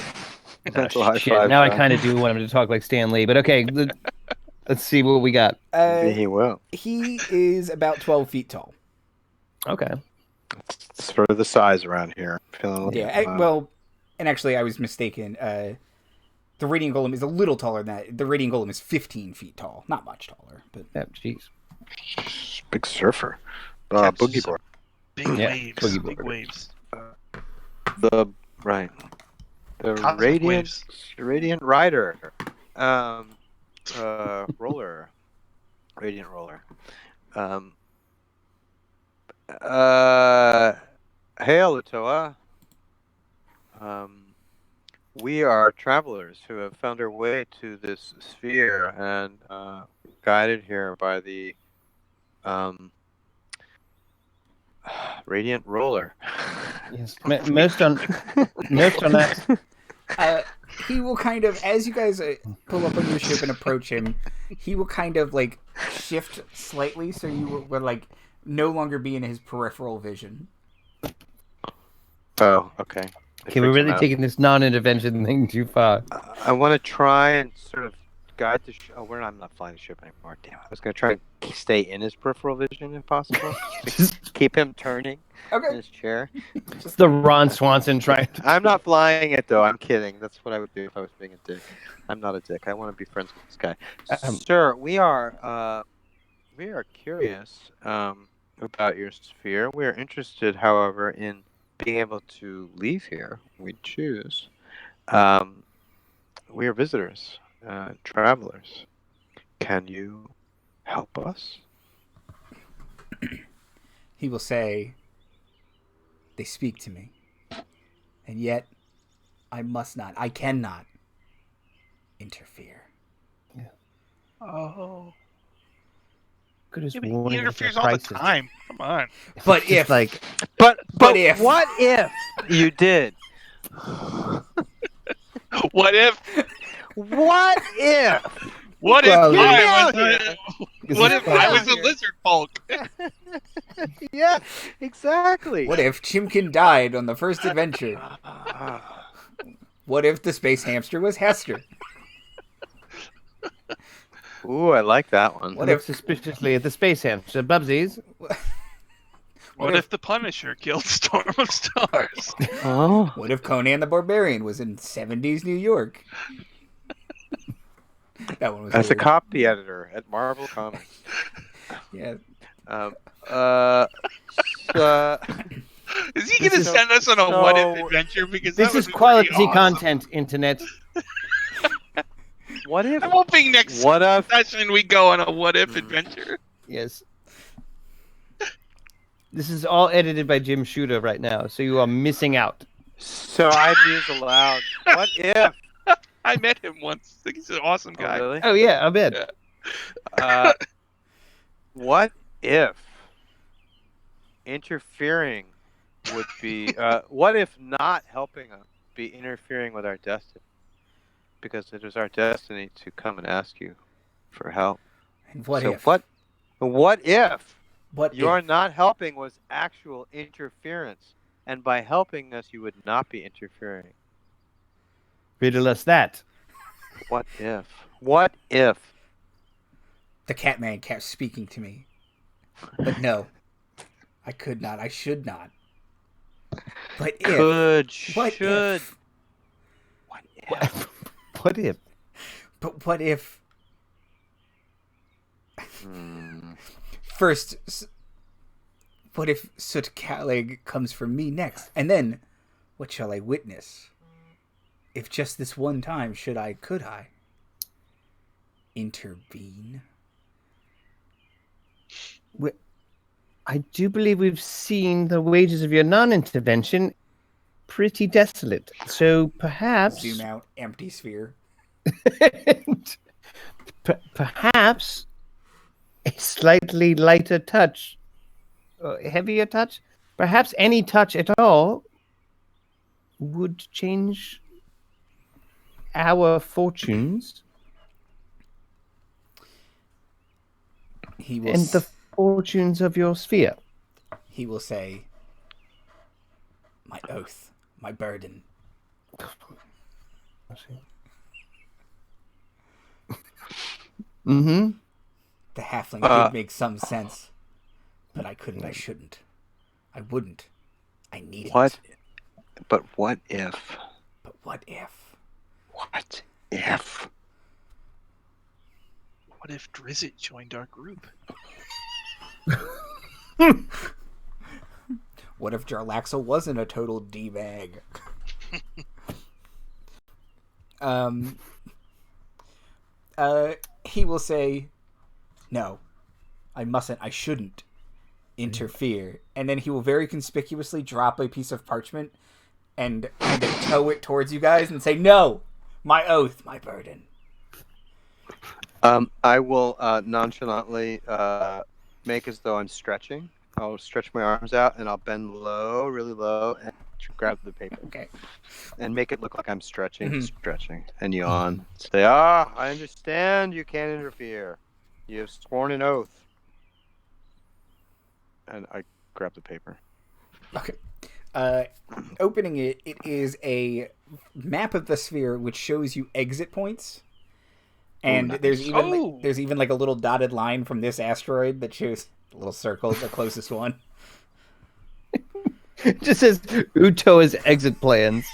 That's a high Shit, five. now I John. kind of do want him to talk like Stan Lee, but okay, let's see what we got. Maybe he will. He is about 12 feet tall. Okay. It's sort of the size around here. Feeling a little, Yeah. Well, and actually, I was mistaken. The Radiant Golem is a little taller than that. The Radiant Golem is 15 feet tall. Not much taller, but Yeah, jeez. big surfer. Cap's Boogie just a board. Big Yeah, waves. boogie Big board. waves. The right. The Cosmic waves. Radiant Rider. Roller. Radiant Roller. Hail, Utoa. We are travelers who have found our way to this sphere and guided here by the Radiant Roller. Yes. Most on that. he will kind of, as you guys pull up on your ship and approach him, he will kind of like shift slightly so you will like no longer be in his peripheral vision. Oh, okay. Okay, we're really taking this non-intervention thing too far. I want to try and sort of guide the ship. Oh, I'm not flying the ship anymore. Damn, I was going to try to stay in his peripheral vision if possible. Just keep him turning in his chair. It's the Ron Swanson trying. I'm not flying it, though. I'm kidding. That's what I would do if I was being a dick. I'm not a dick. I want to be friends with this guy. Sir, we are curious about your sphere. We are interested, however, in being able to leave here. We choose. We are visitors, travelers. Can you help us? He will say, they speak to me, and yet I cannot interfere. Yeah. Oh. Could have He interferes all the time. Come on. But if but if what if you did? What if? What if? What if Well, I was a lizard folk? Yeah, exactly. What if Chimken died on the first adventure? What if the space hamster was Hester? Ooh, I like that one. What if suspiciously at the space hamster Bubsies? What if the Punisher killed Storm of Stars? Oh. What if Conan the Barbarian was in 70s New York? That one was As a weird. copy editor at Marvel Comics. Yeah. Is he going to send us on a what-if adventure? Because This is quality content, internet. What if? I'm hoping next session we go on a what-if adventure. Yes. This is all edited by Jim Shooter right now, so you are missing out. So I muse aloud. What if? I met him once. I think he's an awesome guy. Oh, really? Oh yeah, I bet. What if interfering would be? What if not helping us be interfering with our destiny? Because it is our destiny to come and ask you for help. And what so if? What if? What Your if? not helping was actual interference, and by helping us, you would not be interfering. Riddle us that. What if? What if? The Catman kept speaking to me. But no. I could not. I should not. But if. Could, What should. if? What if? What if? But what if? First, what if Soot Catleg comes for me next? And then, what shall I witness? If just this one time could I intervene? I do believe we've seen the wages of your non-intervention pretty desolate. So perhaps Zoom out, empty sphere. Perhaps a slightly lighter touch, heavier touch, perhaps any touch at all would change our fortunes He will and the fortunes of your sphere. He will say, my oath, my burden. Mm-hmm. The halfling did make some sense, but I couldn't, I shouldn't. I wouldn't. I need What? it. But what if? But what if? What if? What if Drizzt joined our group? What if Jarlaxle wasn't a total D-bag? He will say, no, I mustn't, I shouldn't interfere. And then he will very conspicuously drop a piece of parchment and kind of tow it towards you guys and say, no, my oath, my burden. I will nonchalantly make as though I'm stretching. I'll stretch my arms out and I'll bend low, really low, and grab the paper. Okay. And make it look like I'm stretching, Mhm. stretching, and yawn. Say, I understand you can't interfere. You have sworn an oath. And I grab the paper. Okay. Opening it, it is a map of the sphere which shows you exit points. And nice. there's even like a little dotted line from this asteroid that shows a little circle, the closest one. It just says Utoa's exit plans.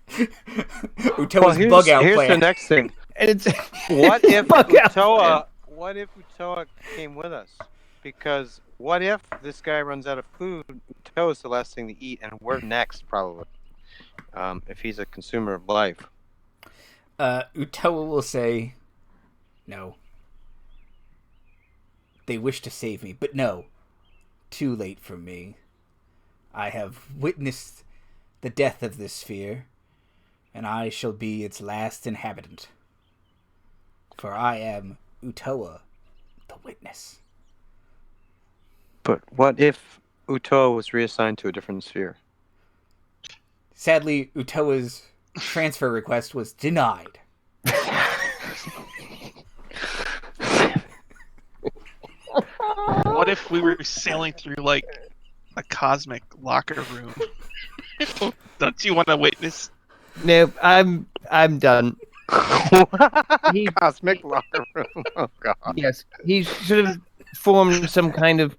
Utoa's bug out here's plan. the next thing. And it's What if Bug out plan. Utoa came with us? Because what if this guy runs out of food? Utoa's the last thing to eat, and we're next, probably. If he's a consumer of life. Utoa will say, no. They wish to save me, but no. Too late for me. I have witnessed the death of this sphere, and I shall be its last inhabitant. For I am Utoa, the witness. But what if Utoa was reassigned to a different sphere? Sadly, Utoa's transfer request was denied. What if we were sailing through like a cosmic locker room? Don't you want to witness? no, I'm done. He- Cosmic locker room. Oh god. Yes, he should have formed some kind of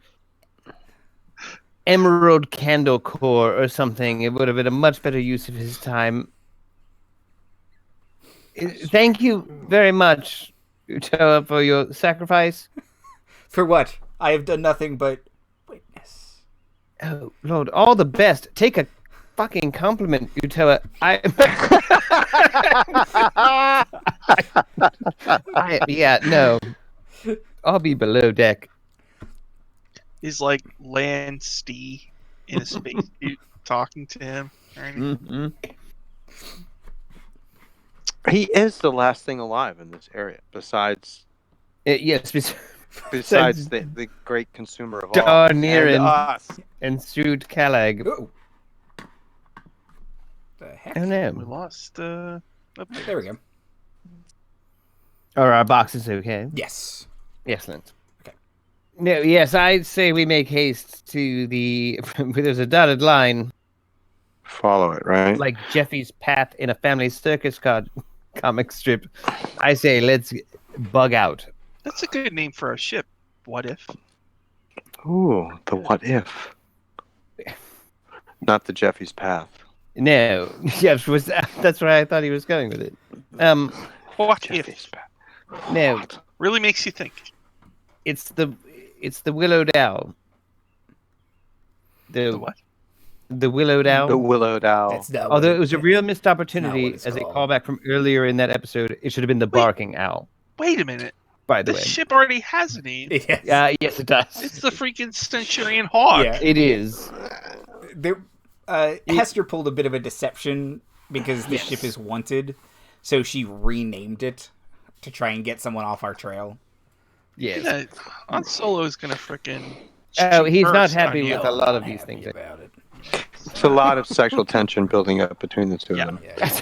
emerald candle core or something. It would have been a much better use of his time. Thank you very much, Utoa, for your sacrifice. For what? I have done nothing but witness. Oh, Lord, all the best. Take a fucking compliment, Utoa. Yeah, no. I'll be below deck. Is like Land Stee in a spacesuit talking to him? Or anything? Mm-hmm. He is the last thing alive in this area, besides Yes, the great consumer of all. Darnir And us. and Sud Calag. Oh. The heck? Oh We no. lost. There we go. Are our boxes okay? Yes. Excellent. Okay. No, yes, I'd say we make haste to the. There's a dotted line, Follow it, right? like Jeffy's path in a family circus comic strip. I say let's bug out. That's a good name for a ship. What if? Ooh, the what if? Not the Jeffy's path. No, yes, that's where I thought he was going with it. What Jeffy's if? path. No, Really makes you think. it's the willowed owl. The what? The willowed owl. The willowed owl. That's not Although what it was a real missed opportunity it's as a called. callback from earlier in that episode. It should have been the barking owl. Wait a minute. By the This way, ship already has a name. Yes. yes, it does. It's the freaking Centurion Hawk. Yeah. It is. There, Hester pulled a bit of a deception because the ship is wanted, so she renamed it to try and get someone off our trail. Yes. Yeah, Han Solo is gonna freaking. Oh, he's not burst happy on you. with a lot of these things. About it. It's a lot of sexual tension building up between the two Yeah. of them. Yeah. It's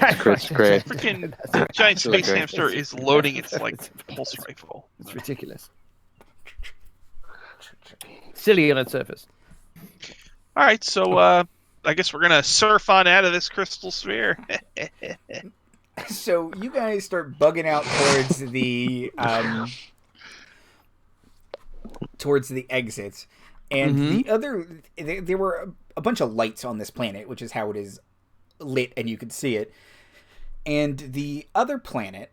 great. Freaking giant really space great. hamster is loading its like pulse rifle. It's ridiculous. Silly on its surface. All right, so I guess we're gonna surf on out of this crystal sphere. So you guys start bugging out towards the exits, and the other there were a bunch of lights on this planet, which is how it is lit, and you can see it. And the other planet,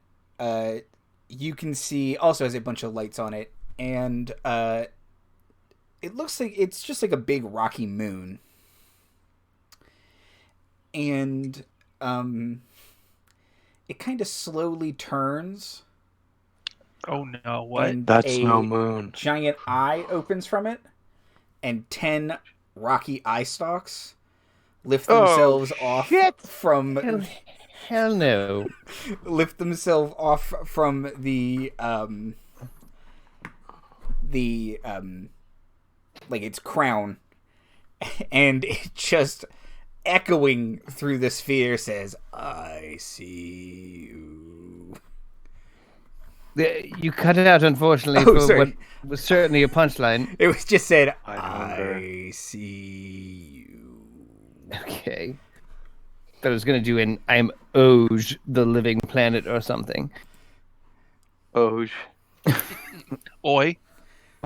you can see also has a bunch of lights on it, and it looks like it's just like a big rocky moon. And it kind of slowly turns. Oh no! What? And That's a no moon. giant eye opens from it, and 10 rocky eye stalks lift themselves off from Hell no. lift themselves off from the like its crown, and it just echoing through the sphere says, "I see you." You cut it out, unfortunately, Oh, for sorry. what was certainly a punchline. It was just said, hunger. "I see you." Okay. Thought I was going to do an I'm Oj, the living planet or something. Oh, Oi.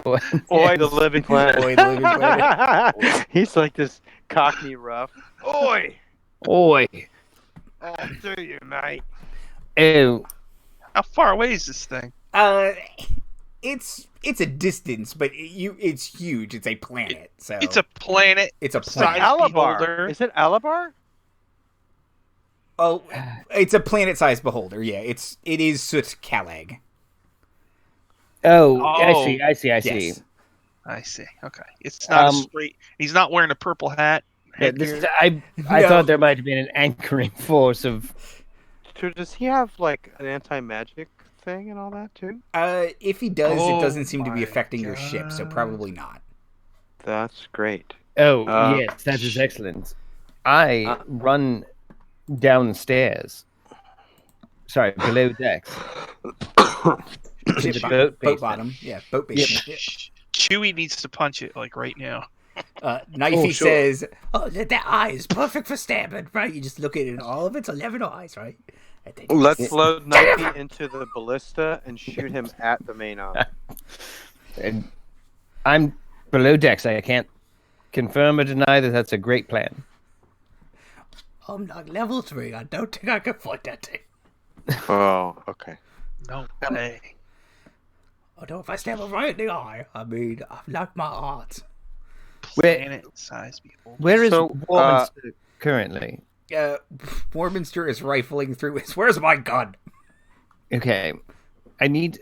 Oi, the living planet. Oi, the living planet. He's like this Cockney rough. Oi! Oi. Do you, mate? Oh. How far away is this thing? It's a distance, but it's huge. It's a planet, so It's a planet. it's a size planet. Alabar. beholder. Is it Alabar? Oh, it's a planet-sized beholder. Yeah, it is Soot Kalag. Oh, Oh. I see. Yes. I see. Okay. It's not a Um, straight. He's not wearing a purple hat. Yeah, this headgear. is, I No. thought there might have been an anchoring force of... So does he have like an anti-magic thing and all that too? If he does, Oh it doesn't seem to be my affecting your ship, so God. probably not. That's great. Oh, Uh, yes, that is excellent. I run downstairs. Sorry, below decks. Ship the bo- boat boat basement. bottom. Yeah, boat basement. Chewie needs to punch it like right now. Knifey sure. says, Oh, that eye is perfect for stabbing, right? You just look at it and all of it's 11 eyes, right? And then you Let's just- load Knifey into the ballista and shoot him at the main eye. And I'm below decks. I can't confirm or deny that that's a great plan. I'm like level 3. I don't think I can fight that thing. Oh, okay. No way. Although if I stab him right in the eye, I mean, I've knocked my odds. Where- Planet size beholder. Where is So, Warminster currently? Warminster is rifling through his. Where's my gun? Okay. I need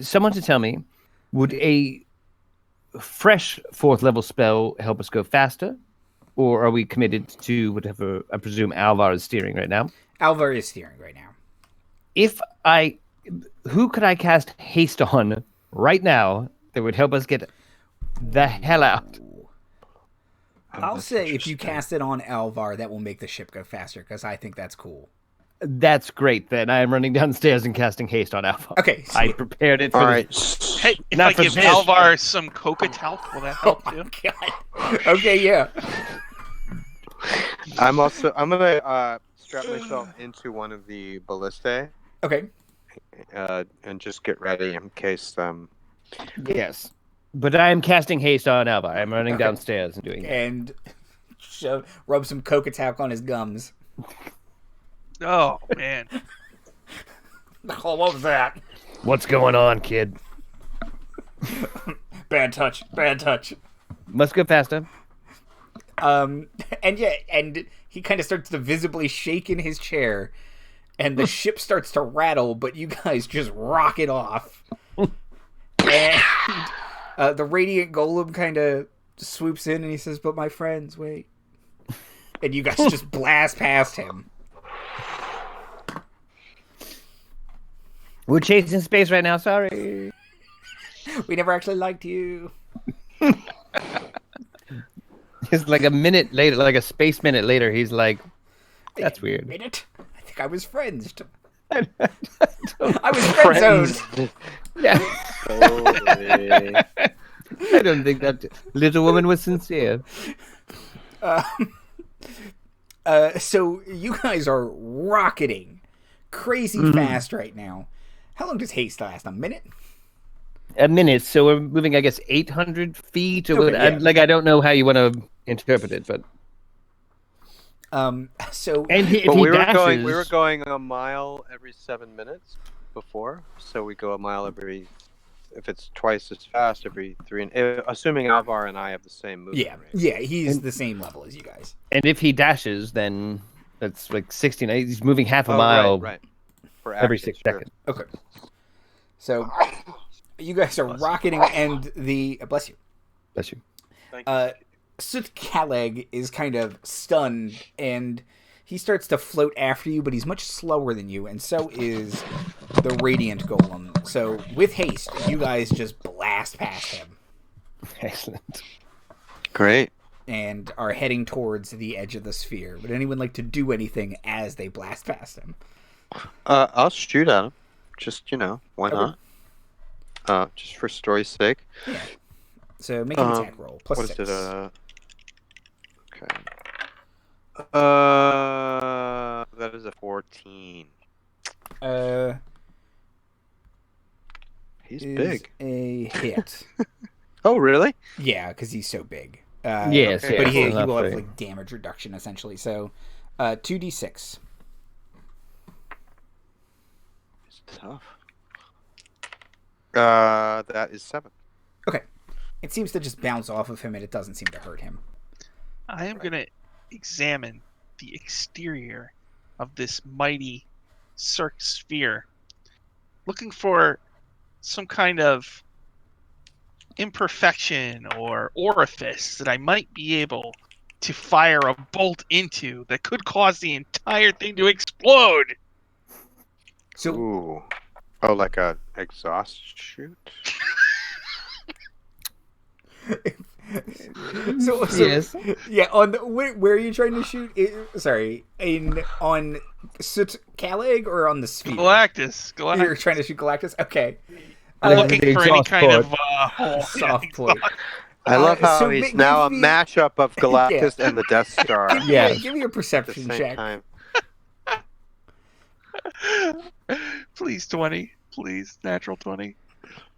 someone to tell me, would a fresh 4th level spell help us go faster? Or are we committed to whatever I presume Alvar is steering right now? Alvar is steering right now. Who could I cast haste on right now that would help us get the hell out? I'll that's say if you interesting. cast it on Alvar, that will make the ship go faster, because I think that's cool. That's great. Then I am running downstairs and casting haste on Alvar. Okay. I prepared it for All the- right. Hey, if Not I for give this. Alvar some coca talc, will that Oh help my too? god. Okay, yeah. I'm gonna strap myself into one of the ballistae Okay. and just get ready in case Yes. But I am casting haste on Alvar. I'm running Okay. downstairs and doing it. And rub some coca talc on his gums. Oh man. Oh, what was that? What's going on, kid? Bad touch. Bad touch. Must go faster. And he kind of starts to visibly shake in his chair, and the ship starts to rattle, but you guys just rock it off. And the radiant golem kind of swoops in and he says, "But my friends, wait." And you guys just blast past him. We're chasing space right now. Sorry. We never actually liked you. It's like a minute later, like a space minute later, he's like, "That's weird." Minute? I think I was friends. I was friend zoned. Yeah. Holy. I don't think that little woman was sincere. So you guys are rocketing crazy fast right now. How long does haste last? A minute? A minute, so we're moving, I guess, 800 feet. Or Okay, what, yeah. I don't know how you want to interpret it, but So if But he we dashes, were going a mile every 7 minutes before, so we go a mile every. If it's twice as fast, every 3. Assuming Alvar and I have the same movement yeah, rate. yeah, he's the same level as you guys. and if he dashes, then that's like 16. He's moving half a Oh, mile right. For every action, 6 sure. seconds. Okay. So you guys are rocketing, and the bless you. Bless you. Thank you. Soot Kalag is kind of stunned, and he starts to float after you, but he's much slower than you, and so is the Radiant Golem. So with haste, you guys just blast past him. Excellent. Great. and are heading towards the edge of the sphere. Would anyone like to do anything as they blast past him? I'll shoot at him. Just, why Okay. not? Just for story's sake. Yeah. So make an attack roll. Plus What 6. is it? Okay. That is a 14. He's Is big. a hit. Oh, really? Yeah, because he's so big. Yes, okay. But he enough will have for- like damage reduction essentially. So 2d6. It's tough. That is 7. Okay. It seems to just bounce off of him and it doesn't seem to hurt him. I am going to examine the exterior of this mighty circ sphere, looking for some kind of imperfection or orifice that I might be able to fire a bolt into that could cause the entire thing to explode. So Ooh. Oh, like a exhaust chute? so Yes. yeah, on the, where are you trying to shoot? On Soot Calig or on the sphere? Galactus. You're trying to shoot Galactus? Okay. Like Looking the for any exhaust kind port. of hole. Soft point. I love how so he's give now a me- mashup of Galactus and the Death Star at Yeah. Give me a the perception same check. time. Please, 20. Please, natural 20.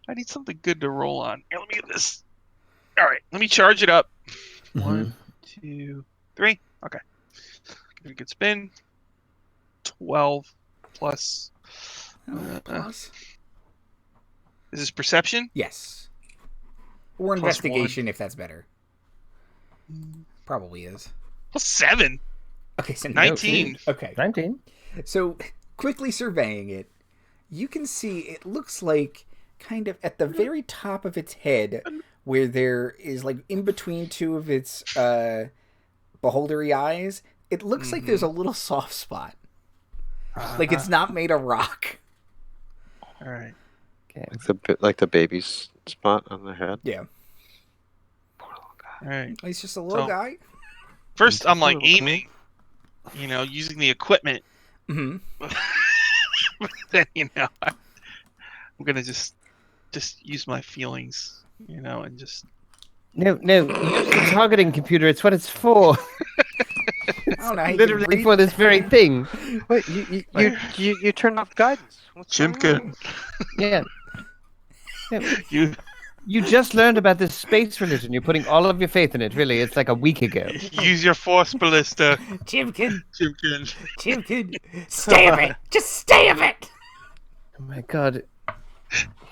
I need something good to roll on. Here, let me get this. All right, let me charge it up. Mhm. 1, 2, 3. Okay. Give it a good spin. 12 plus. Plus? Is this perception? Yes. Or Plus investigation if that's better. Probably is. Plus 7. Okay, so 19. Okay. 19. So, quickly surveying it, you can see it looks like kind of at the very top of its head, where there is like in between two of its beholdery eyes, it looks like there's a little soft spot. Like it's not made of rock. All right. Like the baby's spot on the head. Yeah. All right. He's just a little So- guy. First, I'm like Okay. aiming, using the equipment. Hmm. Then, I'm going to just use my feelings, and just. No, use the targeting computer. It's what it's for. I don't know. He can Literally read- for this very thing. Wait, you turned off guidance. What's going on? Chimken, Yeah. you You just learned about this space religion. You're putting all of your faith in it. Really, it's like a week ago. use your force ballista, Chimken, Chimken. Chimken, stay of it. Just stay of it. Oh my god,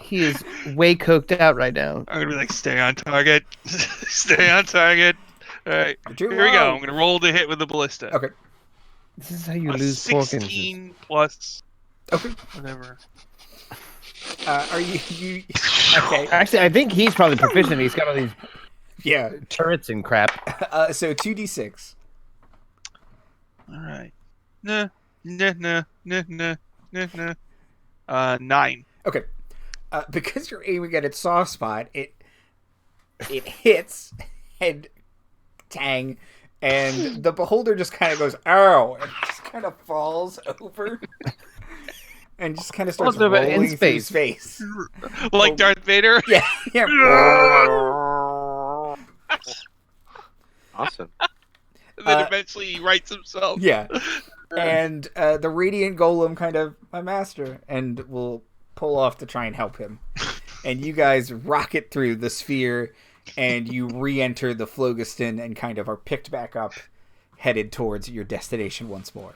he is way coked out right now. I'm gonna be like, stay on target, stay on target. All right, Too here we go. low. I'm gonna roll the hit with the ballista. Okay. This is how you A lose Porkins. 16 plus Okay. whatever. Are you? Okay. Actually, I think he's probably proficient. He's got all these Yeah. turrets and crap. So 2d6. All right. Nah. 9. Okay. Because you're aiming at its soft spot, it hits and tang, and the beholder just kind of goes, "Ow!" and just kind of falls over, and just kind of starts Falls over in rolling through space. space. Like Darth Vader. Yeah, yeah. Awesome. And then eventually he writes himself. Yeah. And the radiant golem kind of, my master, and will pull off to try and help him. And you guys rocket through the sphere, and you re-enter the phlogiston and kind of are picked back up, headed towards your destination once more.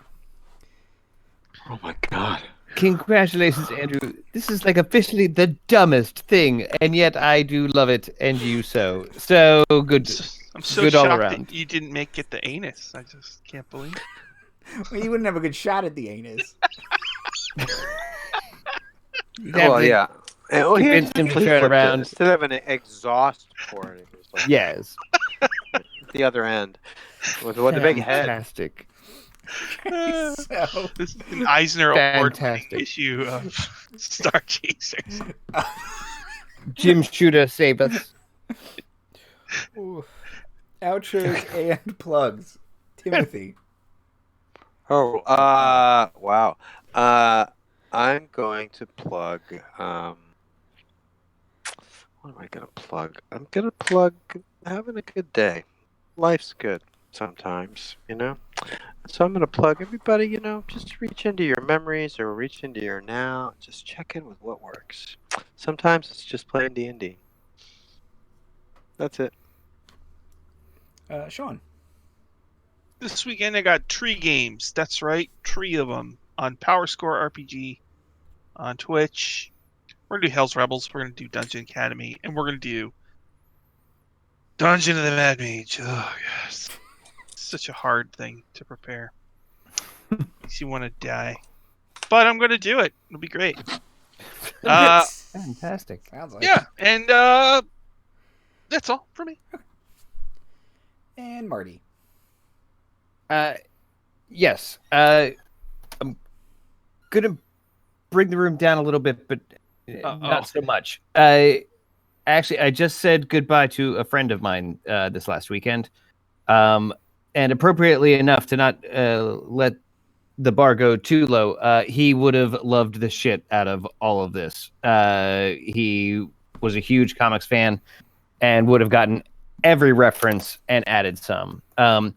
Oh my god. Congratulations, Andrew. This is like officially the dumbest thing, and yet I do love it, and you so good. I'm so Good all shocked around. that you didn't make it the anus. I just can't believe it. Well, you wouldn't have a good shot at the anus. Well, yeah. Oh, Convince him to he turn flipped it. around. Instead of an exhaust port, it was like Yes. the other end with the big head. Fantastic. So, This is an Eisner Award Fantastic. issue of Star Chasers. Jim Shooter saved us. outros and plugs. Timothy. Oh, wow. I'm going to plug. What am I gonna plug? I'm gonna plug having a good day. Life's good sometimes, you know. So I'm gonna plug everybody. You know, just reach into your memories or reach into your now. Just check in with what works. Sometimes it's just playing D&D. That's it. Sean. This weekend I got Tree Games. That's right, 3 of them on Power Score RPG on Twitch. We're gonna do Hell's Rebels. We're gonna do Dungeon Academy, and we're gonna do Dungeon of the Mad Mage. Oh yes, such a hard thing to prepare. Makes you want to die, but I'm gonna do it. It'll be great. Fantastic. Sounds like Yeah, and that's all for me. And Marty. Yes. I'm gonna bring the room down a little bit, but not so much. I just said goodbye to a friend of mine this last weekend, and appropriately enough to not let the bar go too low. He would have loved the shit out of all of this. He was a huge comics fan and would have gotten every reference and added some. So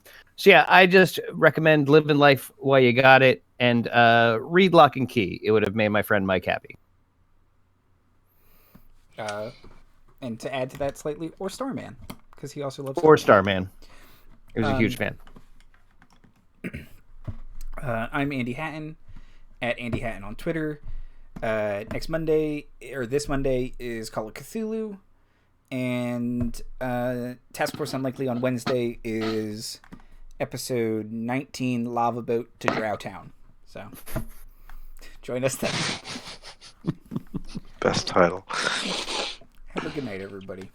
yeah, I just recommend living life while you got it, and read Lock and Key. It would have made my friend Mike happy. And to add to that slightly, or Starman, because he also loves. Or Starman. He was a huge fan. I'm Andy Hatton, at Andy Hatton on Twitter. Next Monday, or this Monday, is Call of Cthulhu, and Task Force Unlikely on Wednesday is episode 19, Lava Boat to Drowtown. So, join us then. Best title. Have a good night, everybody.